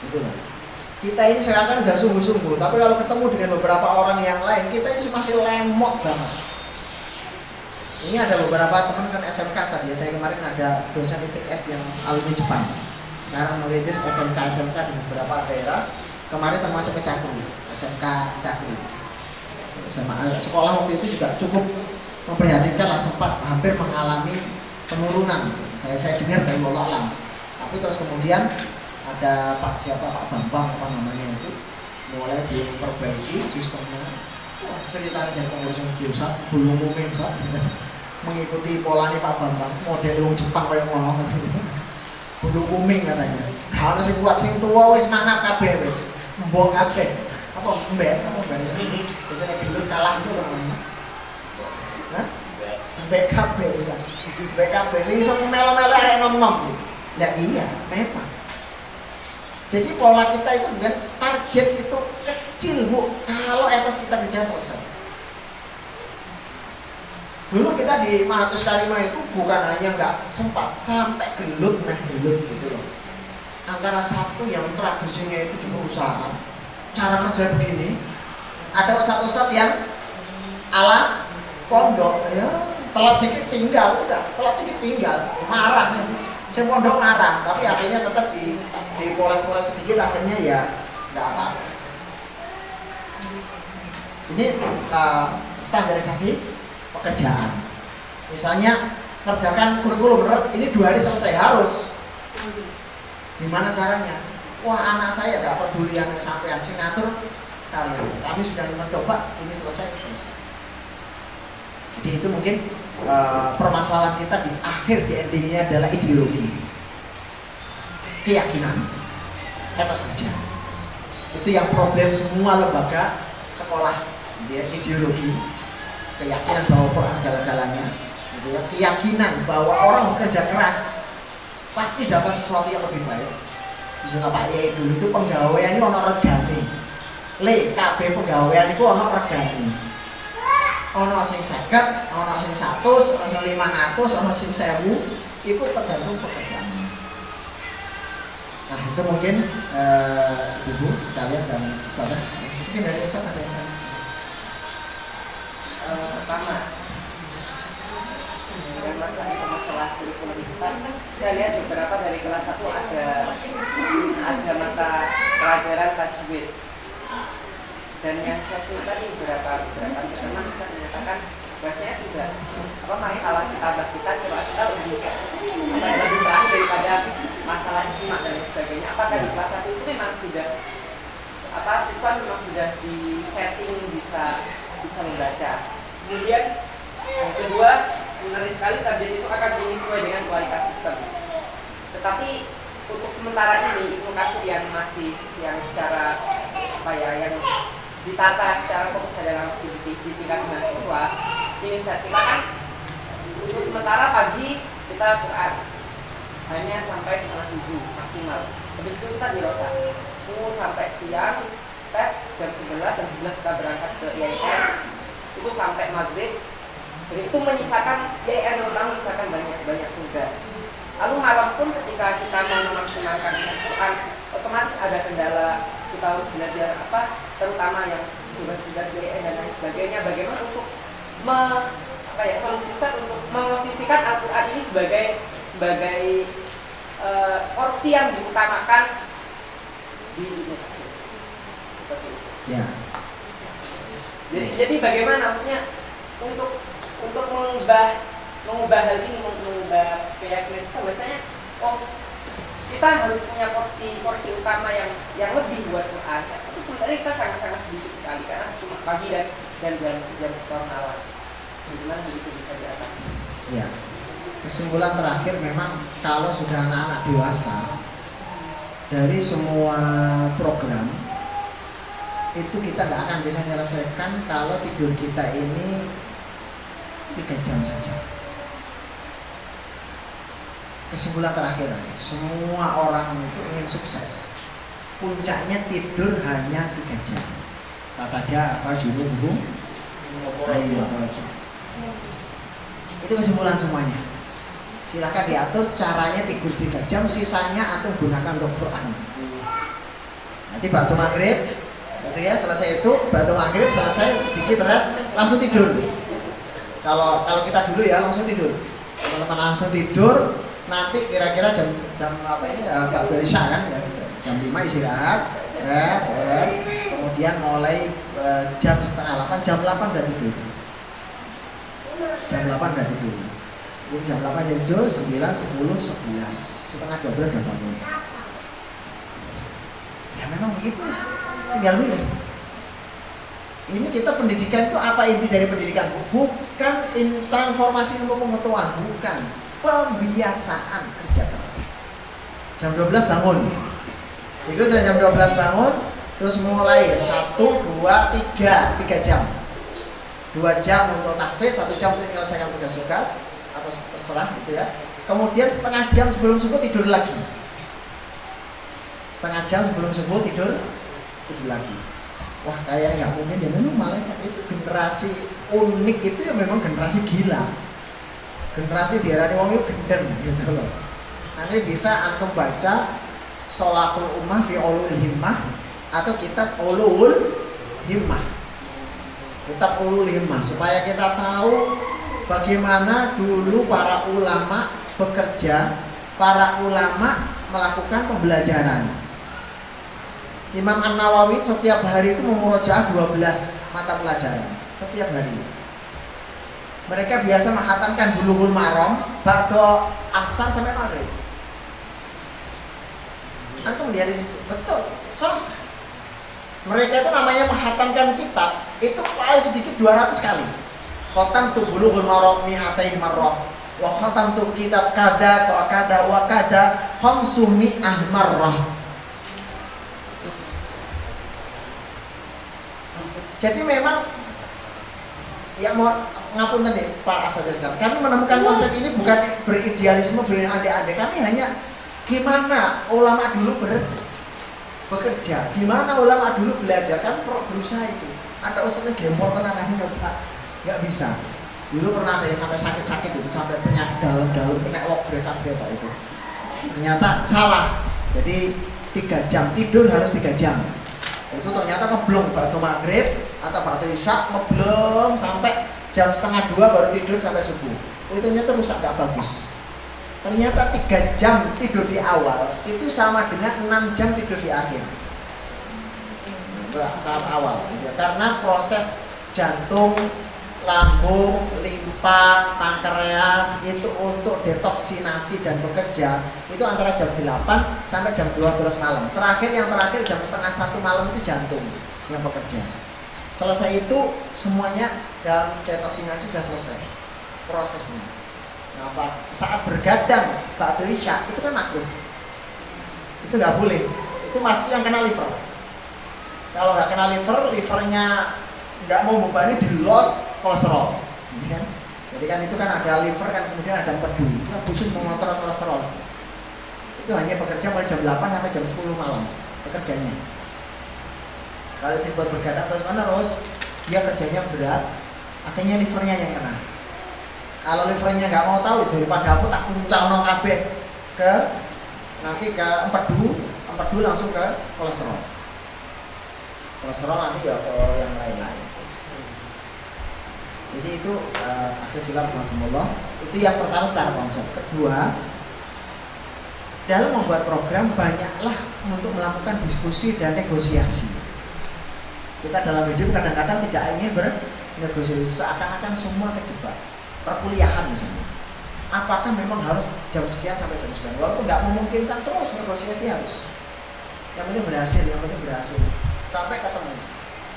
Gitu loh. Kita ini sekarang udah sungguh-sungguh, tapi kalau ketemu dengan beberapa orang yang lain, kita ini masih lemot banget. Ini ada beberapa teman kan SMK saat ya, saya kemarin ada dosen ITS yang alumni Jepang. Sekarang merintis SMK di beberapa daerah. Kemarin termasuk ke Cakri, SMK Cakri. Sekolah waktu itu juga cukup memprihatinkan, sempat hampir mengalami penurunan. Saya dengar dari Allah alam. Tapi terus kemudian ada Pak Bambang apa namanya itu mulai diperbaiki sistemnya. Wah, ceritanya jadi pengurus biasa, belum umum mengikuti polanya Pak Bambang, model Jepang kayak ngono. Belum umum katanya. Gak ono sing kuat, sing tua wis mangap kabeh wis. Mbok kabeh. Apa mbek? Apa mbek? Biasanya gelut kalah itu namanya. Hah? Mbek kabeh bisa. Mbek kabeh sing iso melo-melo arek nom-nom. Ya iya, memang. Jadi pola kita itu dengan target itu kecil, Bu. Kalau etos kita kerja selesai. Dulu kita di Mahathir Karima itu bukan hanya nggak sempat, sampai gelut gitu loh. Antara satu yang tradisinya itu di perusahaan, cara kerja begini, ada ustadz yang ala pondok, ya telat dikit tinggal, udah telat dikit tinggal, marah. Saya pondok marah, tapi akhirnya tetap dipoles-poles sedikit, akhirnya ya nggak apa-apa. Ini standarisasi pekerjaan. Misalnya kerjakan kurikulum berat, ini 2 hari selesai harus. Gimana caranya? Wah, anak saya gak peduli yang sampean sing ngatur kalian. Kami sudah mencoba, ini selesai. Jadi itu mungkin permasalahan kita di akhir di endingnya adalah ideologi, keyakinan, etos kerja. Itu yang problem semua lembaga sekolah, dia ideologi, keyakinan bahwa Quran segala-galanya, gitu ya. Keyakinan bahwa orang bekerja keras pasti dapat sesuatu yang lebih baik. Misalnya Pak Yai dulu itu penggawean ini ono regane. KB penggawean itu ono regane. Ono sing 50, ono sing 100, ono 500, ono sing 1000, itu tergantung pekerjaan. Nah, itu mungkin Ibu sekalian dan Ustaz. Mungkin dari Ustaz ada yang pertama dengan masalah kurikulum kita, saya lihat beberapa dari kelas 1 ada mata pelajaran tajwid, dan yang saya suka nih beberapa teman bisa menyatakan bahasanya tidak mari kalau kita coba kita lebih baik daripada masalah istimewa dan sebagainya. Apakah di kelas 1 itu memang sudah siswa memang sudah di setting bisa membaca. Kemudian yang kedua, menarik sekali target itu akan sesuai dengan kualitas sistem. Tetapi untuk sementara ini Ibnu Katsir yang secara yang ditata secara fokus adalah masih di tingkat mahasiswa. Ini kita kan untuk sementara pagi kita Quran hanya sampai 6:30 maksimal. Habis itu kita di Rosa. Tunggu sampai siang, jam 11 kita berangkat ke IAIN. Itu sampai maghrib. Dan itu menyisakan IAIN menyisakan banyak tugas. Lalu malam pun ketika kita mau memaksimalkan Quran, otomatis ada kendala. Kita harus belajar terutama yang tugas-tugas IAIN dan lain sebagainya. Bagaimana untuk solusikan untuk memposisikan Al-Quran ini sebagai porsi yang diutamakan di inovasi. Seperti itu. Ya. Jadi bagaimana maksudnya untuk mengubah hal ini, mengubah keyakinan kita, biasanya kita harus punya porsi utama yang lebih buat Quran. Itu sebenarnya kita sangat sedikit sekali karena cuma pagi dan jam setor malam. Bagaimana itu bisa diatasi? Ya. Kesimpulan terakhir memang kalau sudah anak-anak dewasa, dari semua program itu kita nggak akan bisa menyelesaikan kalau tidur kita ini 3 jam saja. Kesimpulan terakhir, semua orang itu ingin sukses, puncaknya tidur hanya 3 jam. Tataja apa juru itu kesimpulan semuanya. Silakan diatur caranya tidur 3 jam, sisanya atau gunakan Quran. Nanti batu maghrib, gitu ya, selesai itu batu maghrib selesai sedikit langsung tidur. Kalau kita dulu ya langsung tidur, teman-teman langsung tidur. Nanti kira-kira jam batu isya kan ya, jam 5 istirahat, kemudian mulai jam setengah 8, jam 8 udah tidur. Jam 8 udah tidur. Jadi jam 8 tidur, 9, 10, 11, setengah 12 udah bangun. Ya memang begitu, tinggal milih. Ini kita pendidikan itu apa inti dari pendidikan? Bukan transformasi ilmu pengetahuan, bukan. Pembiasaan kerja keras. Jam 12 bangun. Itu jam 12 bangun, terus mulai 1, 2, 3 jam. 2 jam untuk tahfidz, 1 jam untuk menyelesaikan tugas-tugas atau terserah gitu ya. Kemudian setengah jam sebelum subuh tidur lagi. Setengah jam sebelum subuh tidur lagi. Wah, kayak nggak mungkin ya, memang malaikat itu generasi unik, itu ya memang generasi gila. Generasi diarani wong itu gendeng gitu loh. Nanti bisa antum baca Sholahul Ummah fi Ulul Himmah atau kitab Ulul Himmah. Kitab Ulul Himmah supaya kita tahu bagaimana dulu para ulama bekerja, para ulama melakukan pembelajaran. Imam An-Nawawi setiap hari itu memurojaah 12 mata pelajaran setiap hari. Mereka biasa menghatamkan Bulughul Maram ba'da asar sampai maghrib. Antum lihat di situ, betul. Mereka itu namanya menghatamkan kitab itu paling sedikit 200 kali. Khotam tu Bulughul Maram mi'atain marrah. Wa khotam tu kitab kada wa kada wa kada khamsumi'ah marrah. Jadi memang ya mau ngapunten deh Pak Asatidz sekalian. Kami menemukan konsep ini bukan beridealisme, berandai-andai. Kami hanya gimana ulama dulu bekerja, gimana ulama dulu belajar. Kami berusaha itu. Ada ustadznya gempor tenangannya nggak bisa. Dulu pernah ada yang sampai sakit-sakit itu, sampai penyakit dalam-dalam kena lockdown Pak itu. Ternyata salah. Jadi 3 jam tidur harus 3 jam. Itu ternyata ngeblong waktu maghrib atau waktu isya, ngeblong sampai jam 1:30 baru tidur sampai subuh. Itu ternyata rusak, gak bagus. Ternyata 3 jam tidur di awal itu sama dengan 6 jam tidur di akhir. Tahap awal gitu. Karena proses jantung, lambung, limpa, pankreas itu untuk detoksinasi dan bekerja itu antara jam 8 sampai jam 12 malam. Yang terakhir jam 12:30 malam itu jantung yang bekerja. Selesai itu semuanya dalam detoksinasi sudah selesai prosesnya. Nah, saat bergadang ba'da isya itu kan makruh. Itu nggak boleh. Itu masih yang kena liver. Kalau nggak kena livernya nggak mau membebani di los kolesterol, kan? Jadi kan itu kan ada liver kan, kemudian ada empedu, itu khusus mengontrol kolesterol. Itu hanya bekerja mulai jam 8 sampai jam 10 malam bekerjanya. Kalau dibuat bergadang terus dia kerjanya berat, akhirnya livernya yang kena. Kalau livernya nggak mau tahu, daripada aku tak kuncang kabeh ke nanti ke empedu langsung ke kolesterol nanti ya ke yang lain-lain. Jadi itu akhir film rahimahullah. Itu yang pertama secara konsep. Kedua, dalam membuat program banyaklah untuk melakukan diskusi dan negosiasi. Kita dalam hidup kadang-kadang tidak ingin bernegosiasi, seakan-akan semua kejebak. Perkuliahan misalnya, apakah memang harus jam sekian sampai jam sekian? Walaupun nggak memungkinkan terus negosiasi harus. Yang penting berhasil sampai ketemu.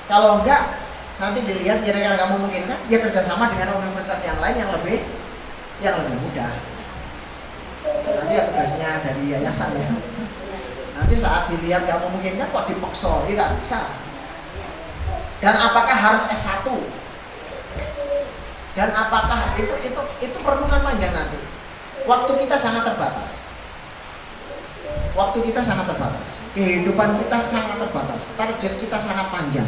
Kalau enggak, nanti dilihat kira-kira nggak memungkinkan, ya kerjasama dengan universitas yang lain yang lebih mudah. Nanti ya tugasnya dari yayasan ya. Nanti saat dilihat nggak memungkinkan, kok dipaksa, ya nggak bisa. Dan apakah harus S1? Dan apakah itu perenungan panjang nanti. Waktu kita sangat terbatas. Kehidupan kita sangat terbatas. Target kita sangat panjang.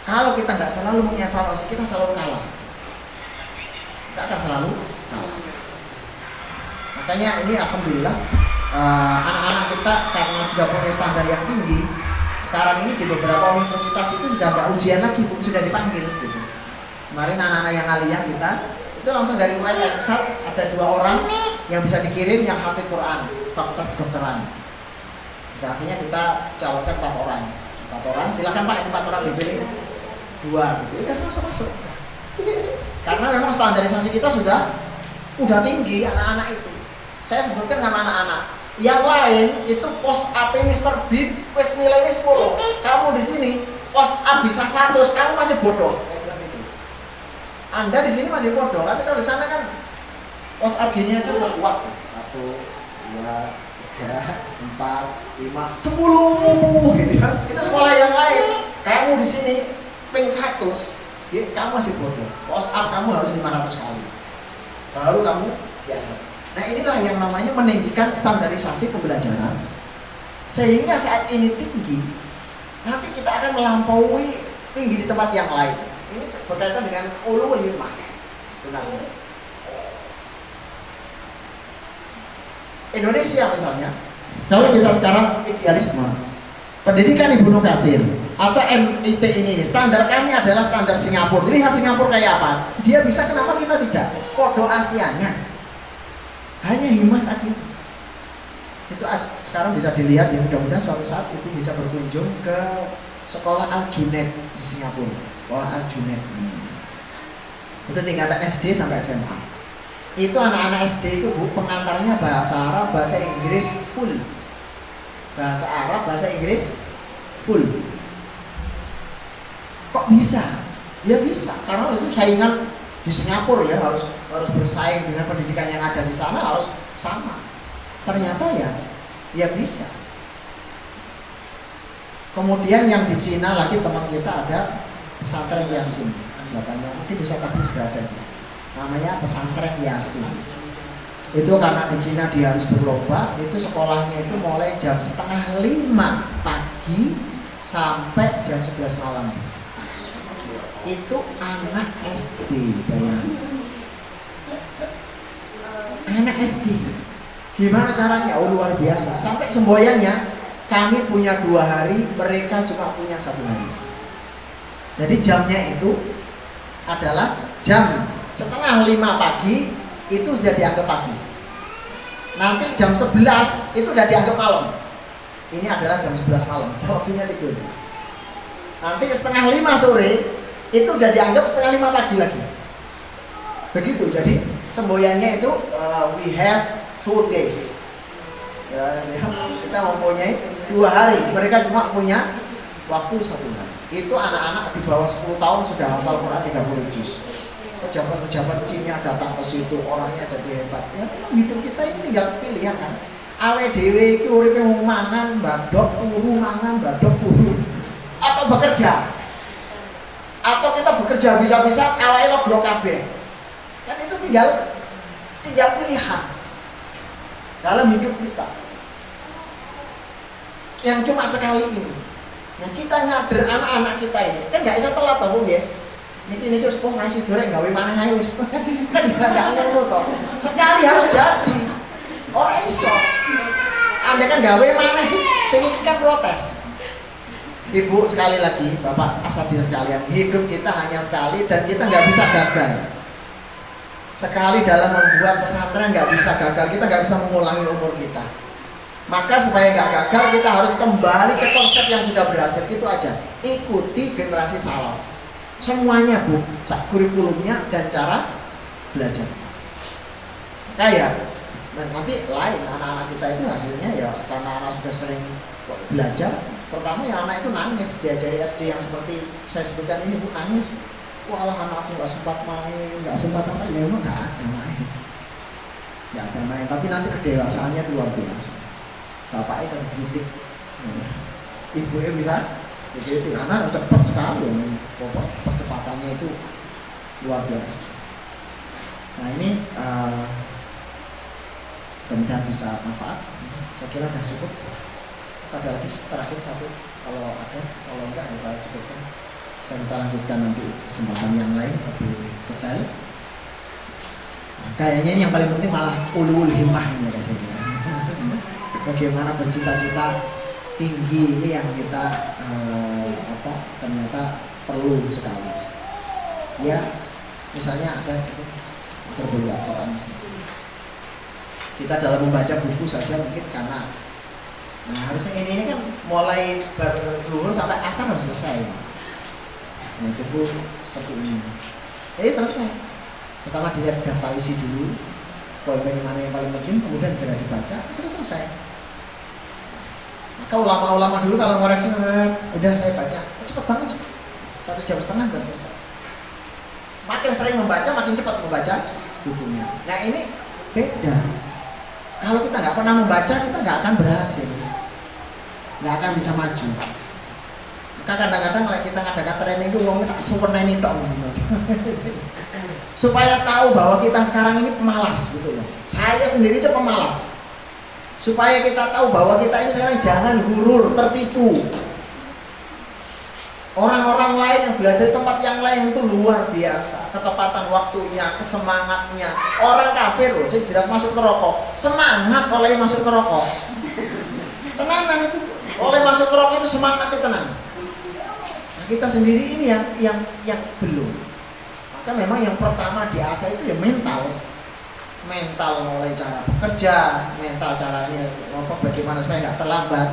Kalau kita nggak selalu mengevaluasi, kita selalu kalah. Kita akan selalu kalah. Makanya ini alhamdulillah anak-anak kita karena sudah punya standar yang tinggi, sekarang ini di beberapa universitas itu sudah nggak ujian lagi, sudah dipanggil gitu. Kemarin anak-anak yang aliyah kita itu langsung dari UNS. Misal ada 2 orang yang bisa dikirim yang hafid Quran, fakultas kedokteran. Nah, akhirnya kita calonkan 4 orang. Silakan Pak, 4 orang dipilih 2 gitu. Kan masuk. Karena memang standarisasi kita udah tinggi anak-anak itu. Saya sebutkan sama anak-anak. Yang lain itu pos AP Mr. B wis nilainya 10. Kamu di sini pos A bisa 100, kamu masih bodoh. Saya bilang gitu. Anda di sini masih bodoh, tapi kalau di sana kan pos AB-nya aja udah kuat. 1, 2, 3, 3, 4, 5, 10 gitu kan. Itu sekolah yang lain. Kamu di sini ping 100, ya, kamu masih bodoh. Push up kamu harus 500 kali. Baru kamu dianggap. Nah inilah yang namanya meninggikan standarisasi pembelajaran. Sehingga saat ini tinggi, nanti kita akan melampaui tinggi di tempat yang lain. Ini berkaitan dengan ulul himmah sebenarnya. Indonesia misalnya, kalau kita sekarang idealisme, pendidikan Ibnu Katsir atau MIT ini standar kami adalah standar Singapura. Lihat Singapura kayak apa? Dia bisa, kenapa kita tidak? Kode Asianya hanya himmah tadi. Itu sekarang bisa dilihat ya, mudah-mudahan suatu saat itu bisa berkunjung ke sekolah Al-Junaid di Singapura. Sekolah Al-Junaid. Itu tingkatan SD sampai SMA. Itu anak-anak SD itu Bu, pengantarnya bahasa Arab, bahasa Inggris full. Bahasa Arab, bahasa Inggris full. Kok bisa? Ya bisa, karena itu saingan di Singapura ya, harus bersaing dengan pendidikan yang ada di sana, harus sama. Ternyata ya bisa. Kemudian yang di Cina lagi teman kita ada pesantren Yasin, katanya mungkin bisa tapi sudah ada. Namanya pesantren Yasin. Itu karena di Cina dia harus berlomba, itu sekolahnya itu mulai jam 4:30 pagi sampai jam 11 malam. Itu anak SD, bayangin. Anak SD. Gimana caranya? Oh luar biasa. Sampai semboyannya kami punya 2 hari, mereka cuma punya 1 hari. Jadi jamnya itu adalah jam 4:30 pagi, itu sudah dianggap pagi. Nanti jam 11 itu sudah dianggap malam. Ini adalah jam 11 malam, waktunya tidur. Nanti 4:30 sore itu sudah dianggap 4:30 pagi lagi. Begitu, jadi semboyannya itu we have 2 days. Ya, kita mempunyai 2 hari, mereka cuma punya waktu 1 hari. Itu anak-anak di bawah 10 tahun sudah hafal Quran 30 juz. Pejabat-pejabat Cina datang ke situ, orangnya jadi hebat. Ya memang hidup kita ini tinggal pilihan kan. Awe dhewe iki uripe mung mangan, badok turu, mangan, badok turu. Atau bekerja. Atau kita bekerja bisa-bisa awake logro kabeh. Kan itu tinggal pilihan dalam hidup kita. Yang cuma sekali ini. Nah, kita nyadar anak-anak kita ini kan nggak bisa telat toh, ya. Niki terus ngasih goreng gawe mana ae wis. Kan enggak ngono toh. Sekali harus jadi. Ora iso. Anda kan gawe mana sing iki kan protes. Ibu sekali lagi, Bapak asatidz sekalian, hidup kita hanya sekali dan kita nggak bisa gagal. Sekali dalam membuat pesantren nggak bisa gagal, kita nggak bisa mengulangi umur kita. Maka supaya nggak gagal, kita harus kembali ke konsep yang sudah berhasil. Itu aja, ikuti generasi salaf. Semuanya Bu, kurikulumnya dan cara belajar. Kayak dan nanti lain anak-anak kita itu hasilnya ya karena anak sudah sering belajar. Pertama ya anak itu nangis, diajari SD yang seperti saya sebutkan ini Bu, nangis. Walah anakku nggak sempat main, nggak sempat apa ya emang nggak ada main. Nggak ada main, tapi nanti kedewasaannya luar biasa. Bapaknya sering kritik, ibunya bisa begitu, anak cepat sekali, pokok percepatannya itu luar biasa. Nah ini mudah-mudahan bisa manfaat. Saya kira sudah cukup. Ada lagi terakhir satu, kalau ada, kalau enggak kita cukupkan. Bisa kita lanjutkan nanti kesempatan yang lain lebih detail. Nah, kayaknya ini yang paling penting malah ulul himmah ini rasanya. Bagaimana bercita-cita tinggi ini yang kita ternyata perlu sekali. Ya, misalnya ada terbelah orang kita dalam membaca buku saja mungkin karena harusnya ini kan mulai berzuhur sampai asar harus selesai. Nah, itu pun seperti ini. Jadi selesai. Pertama dilihat daftar isi dulu, poin mana yang paling penting, kemudian segera dibaca, sudah selesai. Maka ulama-ulama dulu kalau ngoreksi, udah saya baca, cepet banget sih. 1,5 jam sudah selesai. Makin sering membaca, makin cepat membaca bukunya. Nah ini beda. Kalau kita nggak pernah membaca, kita nggak akan berhasil, nggak akan bisa maju. Maka kadang-kadang kalau kita ngadakan training itu, orang tak sempurna ini dong, supaya tahu bahwa kita sekarang ini pemalas gitu loh. Saya sendiri itu pemalas. Supaya kita tahu bahwa kita ini sekarang jangan gurur, tertipu. Orang-orang lain yang belajar di tempat yang lain itu luar biasa, ketepatan waktunya, kesemangatnya. Orang kafir loh, saya jelas masuk neraka, semangat oleh masuk neraka. Tenanan itu, oleh masuk neraka itu semangatnya tenang. Nah, kita sendiri ini yang belum. Maka memang yang pertama diasah itu ya mental mulai cara bekerja, mental caranya bagaimana supaya nggak terlambat.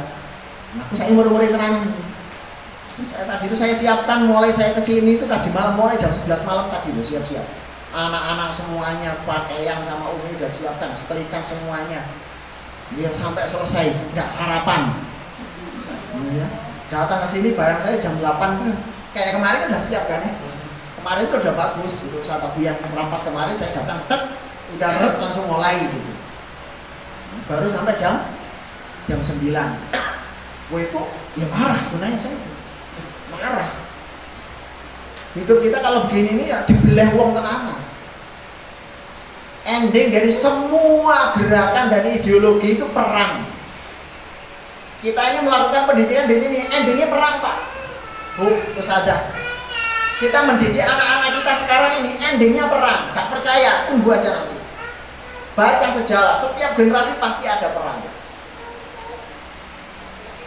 Nah, aku saya umur-umur tenanan. Tadi itu saya siapkan mulai saya kesini itu tadi malam, mulai jam 11 malam tadi loh siap-siap. Anak-anak semuanya pakaian sama Umi udah siapkan, setrika semuanya. Dia sampai selesai, nggak sarapan. Ya. Datang ke sini barang saya jam 8 tuh. Kayak kemarin udah siap kan ya. Kemarin itu udah bagus gitu. Saat aku yang rapat kemarin saya datang udah langsung mulai gitu. Baru sampai jam 9. Wah itu ya marah sebenarnya saya. Marah. Hidup kita kalau begini ini ya dibelah uang tenanan. Ending dari semua gerakan dari ideologi itu perang. Kita ini melakukan pendidikan di sini, endingnya perang Pak. Bu, Ustazah. Kita mendidik anak-anak kita sekarang ini, endingnya perang. Gak percaya, tunggu aja nanti. Baca sejarah, setiap generasi pasti ada perang.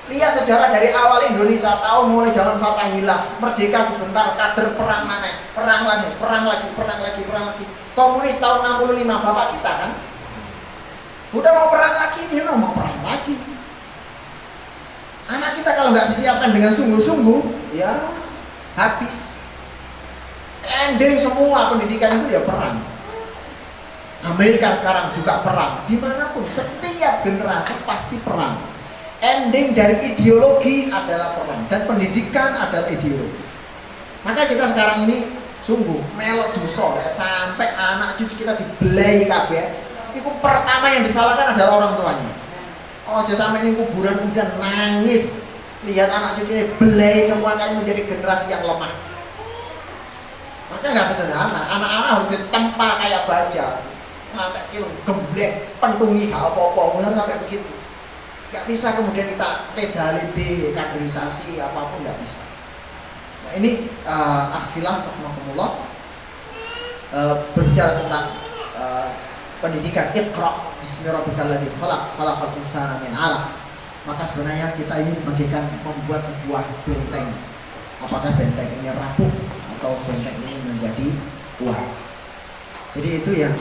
Lihat sejarah dari awal Indonesia, tahu mulai zaman Fatahillah, merdeka sebentar, kader perang mana, perang lagi. Komunis tahun 65, bapak kita kan, udah mau perang lagi, dia mau perang lagi. Anak kita kalau nggak disiapkan dengan sungguh-sungguh, ya habis. Ending semua pendidikan itu ya perang. Amerika sekarang juga perang, dimanapun setiap generasi pasti perang. Ending dari ideologi adalah perang dan pendidikan adalah ideologi. Maka kita sekarang ini sungguh melok dosa sampai anak cucu kita dibelai kabeh. Itu pertama yang disalahkan adalah orang tuanya. Oh, aja sampai ini kuburan udah nangis lihat anak cucu ini belai semua kayak menjadi generasi yang lemah. Maka nggak sederhana. Anak-anak harus ditempa kayak baja, mata kilo gemblek, pentungi gak apa-apa, harus sampai begitu. Gak bisa kemudian kita leda-lede, kaderisasi apapun gak bisa. Nah ini akhfilah rahmatullah berbicara tentang pendidikan Iqra bismillahirrahmanirrahim khalaqal insana min 'alaq. Maka sebenarnya kita ingin bagikan membuat sebuah benteng. Apakah benteng ini rapuh atau benteng ini menjadi kuat. Jadi itu yang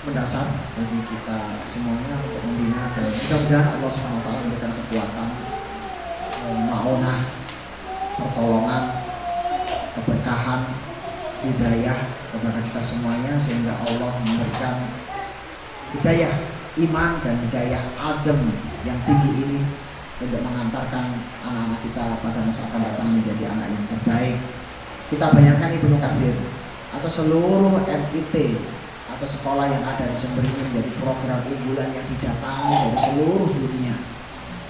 mendasar bagi kita semuanya untuk membina, dan mudah-mudahan Allah SWT memberikan kekuatan, ma'unah, pertolongan, keberkahan, hidayah kepada kita semuanya, sehingga Allah memberikan hidayah iman dan hidayah azam yang tinggi ini untuk mengantarkan anak-anak kita pada masa akan datang menjadi anak yang terbaik. Kita bayangkan Ibnu Katsir atau seluruh MIT atau sekolah yang ada di Jember ini menjadi program unggulan yang didatangi dari seluruh dunia.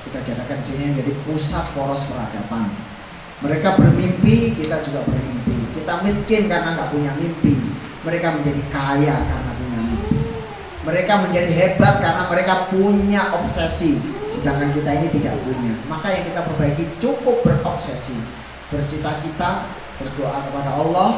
Kita jadikan di sini menjadi pusat poros peradaban. Mereka bermimpi, kita juga bermimpi. Kita miskin karena nggak punya mimpi. Mereka menjadi kaya karena punya mimpi. Mereka menjadi hebat karena mereka punya obsesi, sedangkan kita ini tidak punya. Maka yang kita perbaiki cukup berobsesi, bercita-cita, berdoa kepada Allah,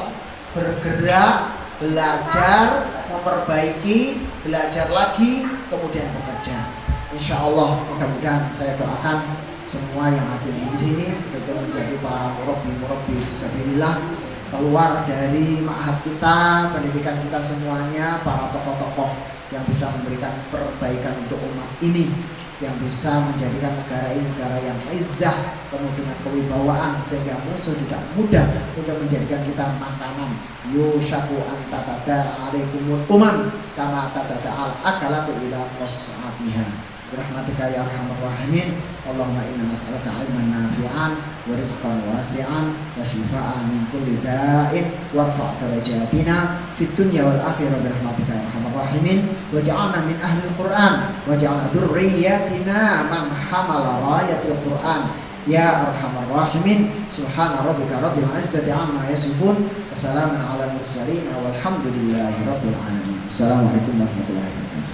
bergerak, belajar, memperbaiki, belajar lagi, kemudian bekerja. Insya Allah, mudah-mudahan saya doakan semua yang hadir di sini betul menjadi para murabbi fisabilillah, keluar dari ma'had kita, pendidikan kita semuanya, para tokoh-tokoh yang bisa memberikan perbaikan untuk umat ini, yang bisa menjadikan negara ini negara yang izzah, penuh dengan kewibawaan, sehingga musuh tidak mudah untuk menjadikan kita makanan. Yushaku antatada alaikumul umam kama tatada al akalatu ila qas'atiha. Birahmatika ya arhamar rahimin. Allahumma inna nas'aluka ilman nafi'an نافعا ورزقا واسعا وشفاء من كل داء وارفع درجاتنا في الدنيا والآخرة برحمتك يا أرحم الراحمين واجعلنا من أهل القرآن واجعل ذرياتنا من حمل راية القرآن يا أرحم الراحمين سبحان ربك رب العزة عما يصفون وسلام على المرسلين والحمد لله رب العالمين. السلام عليكم ورحمة الله وبركاته.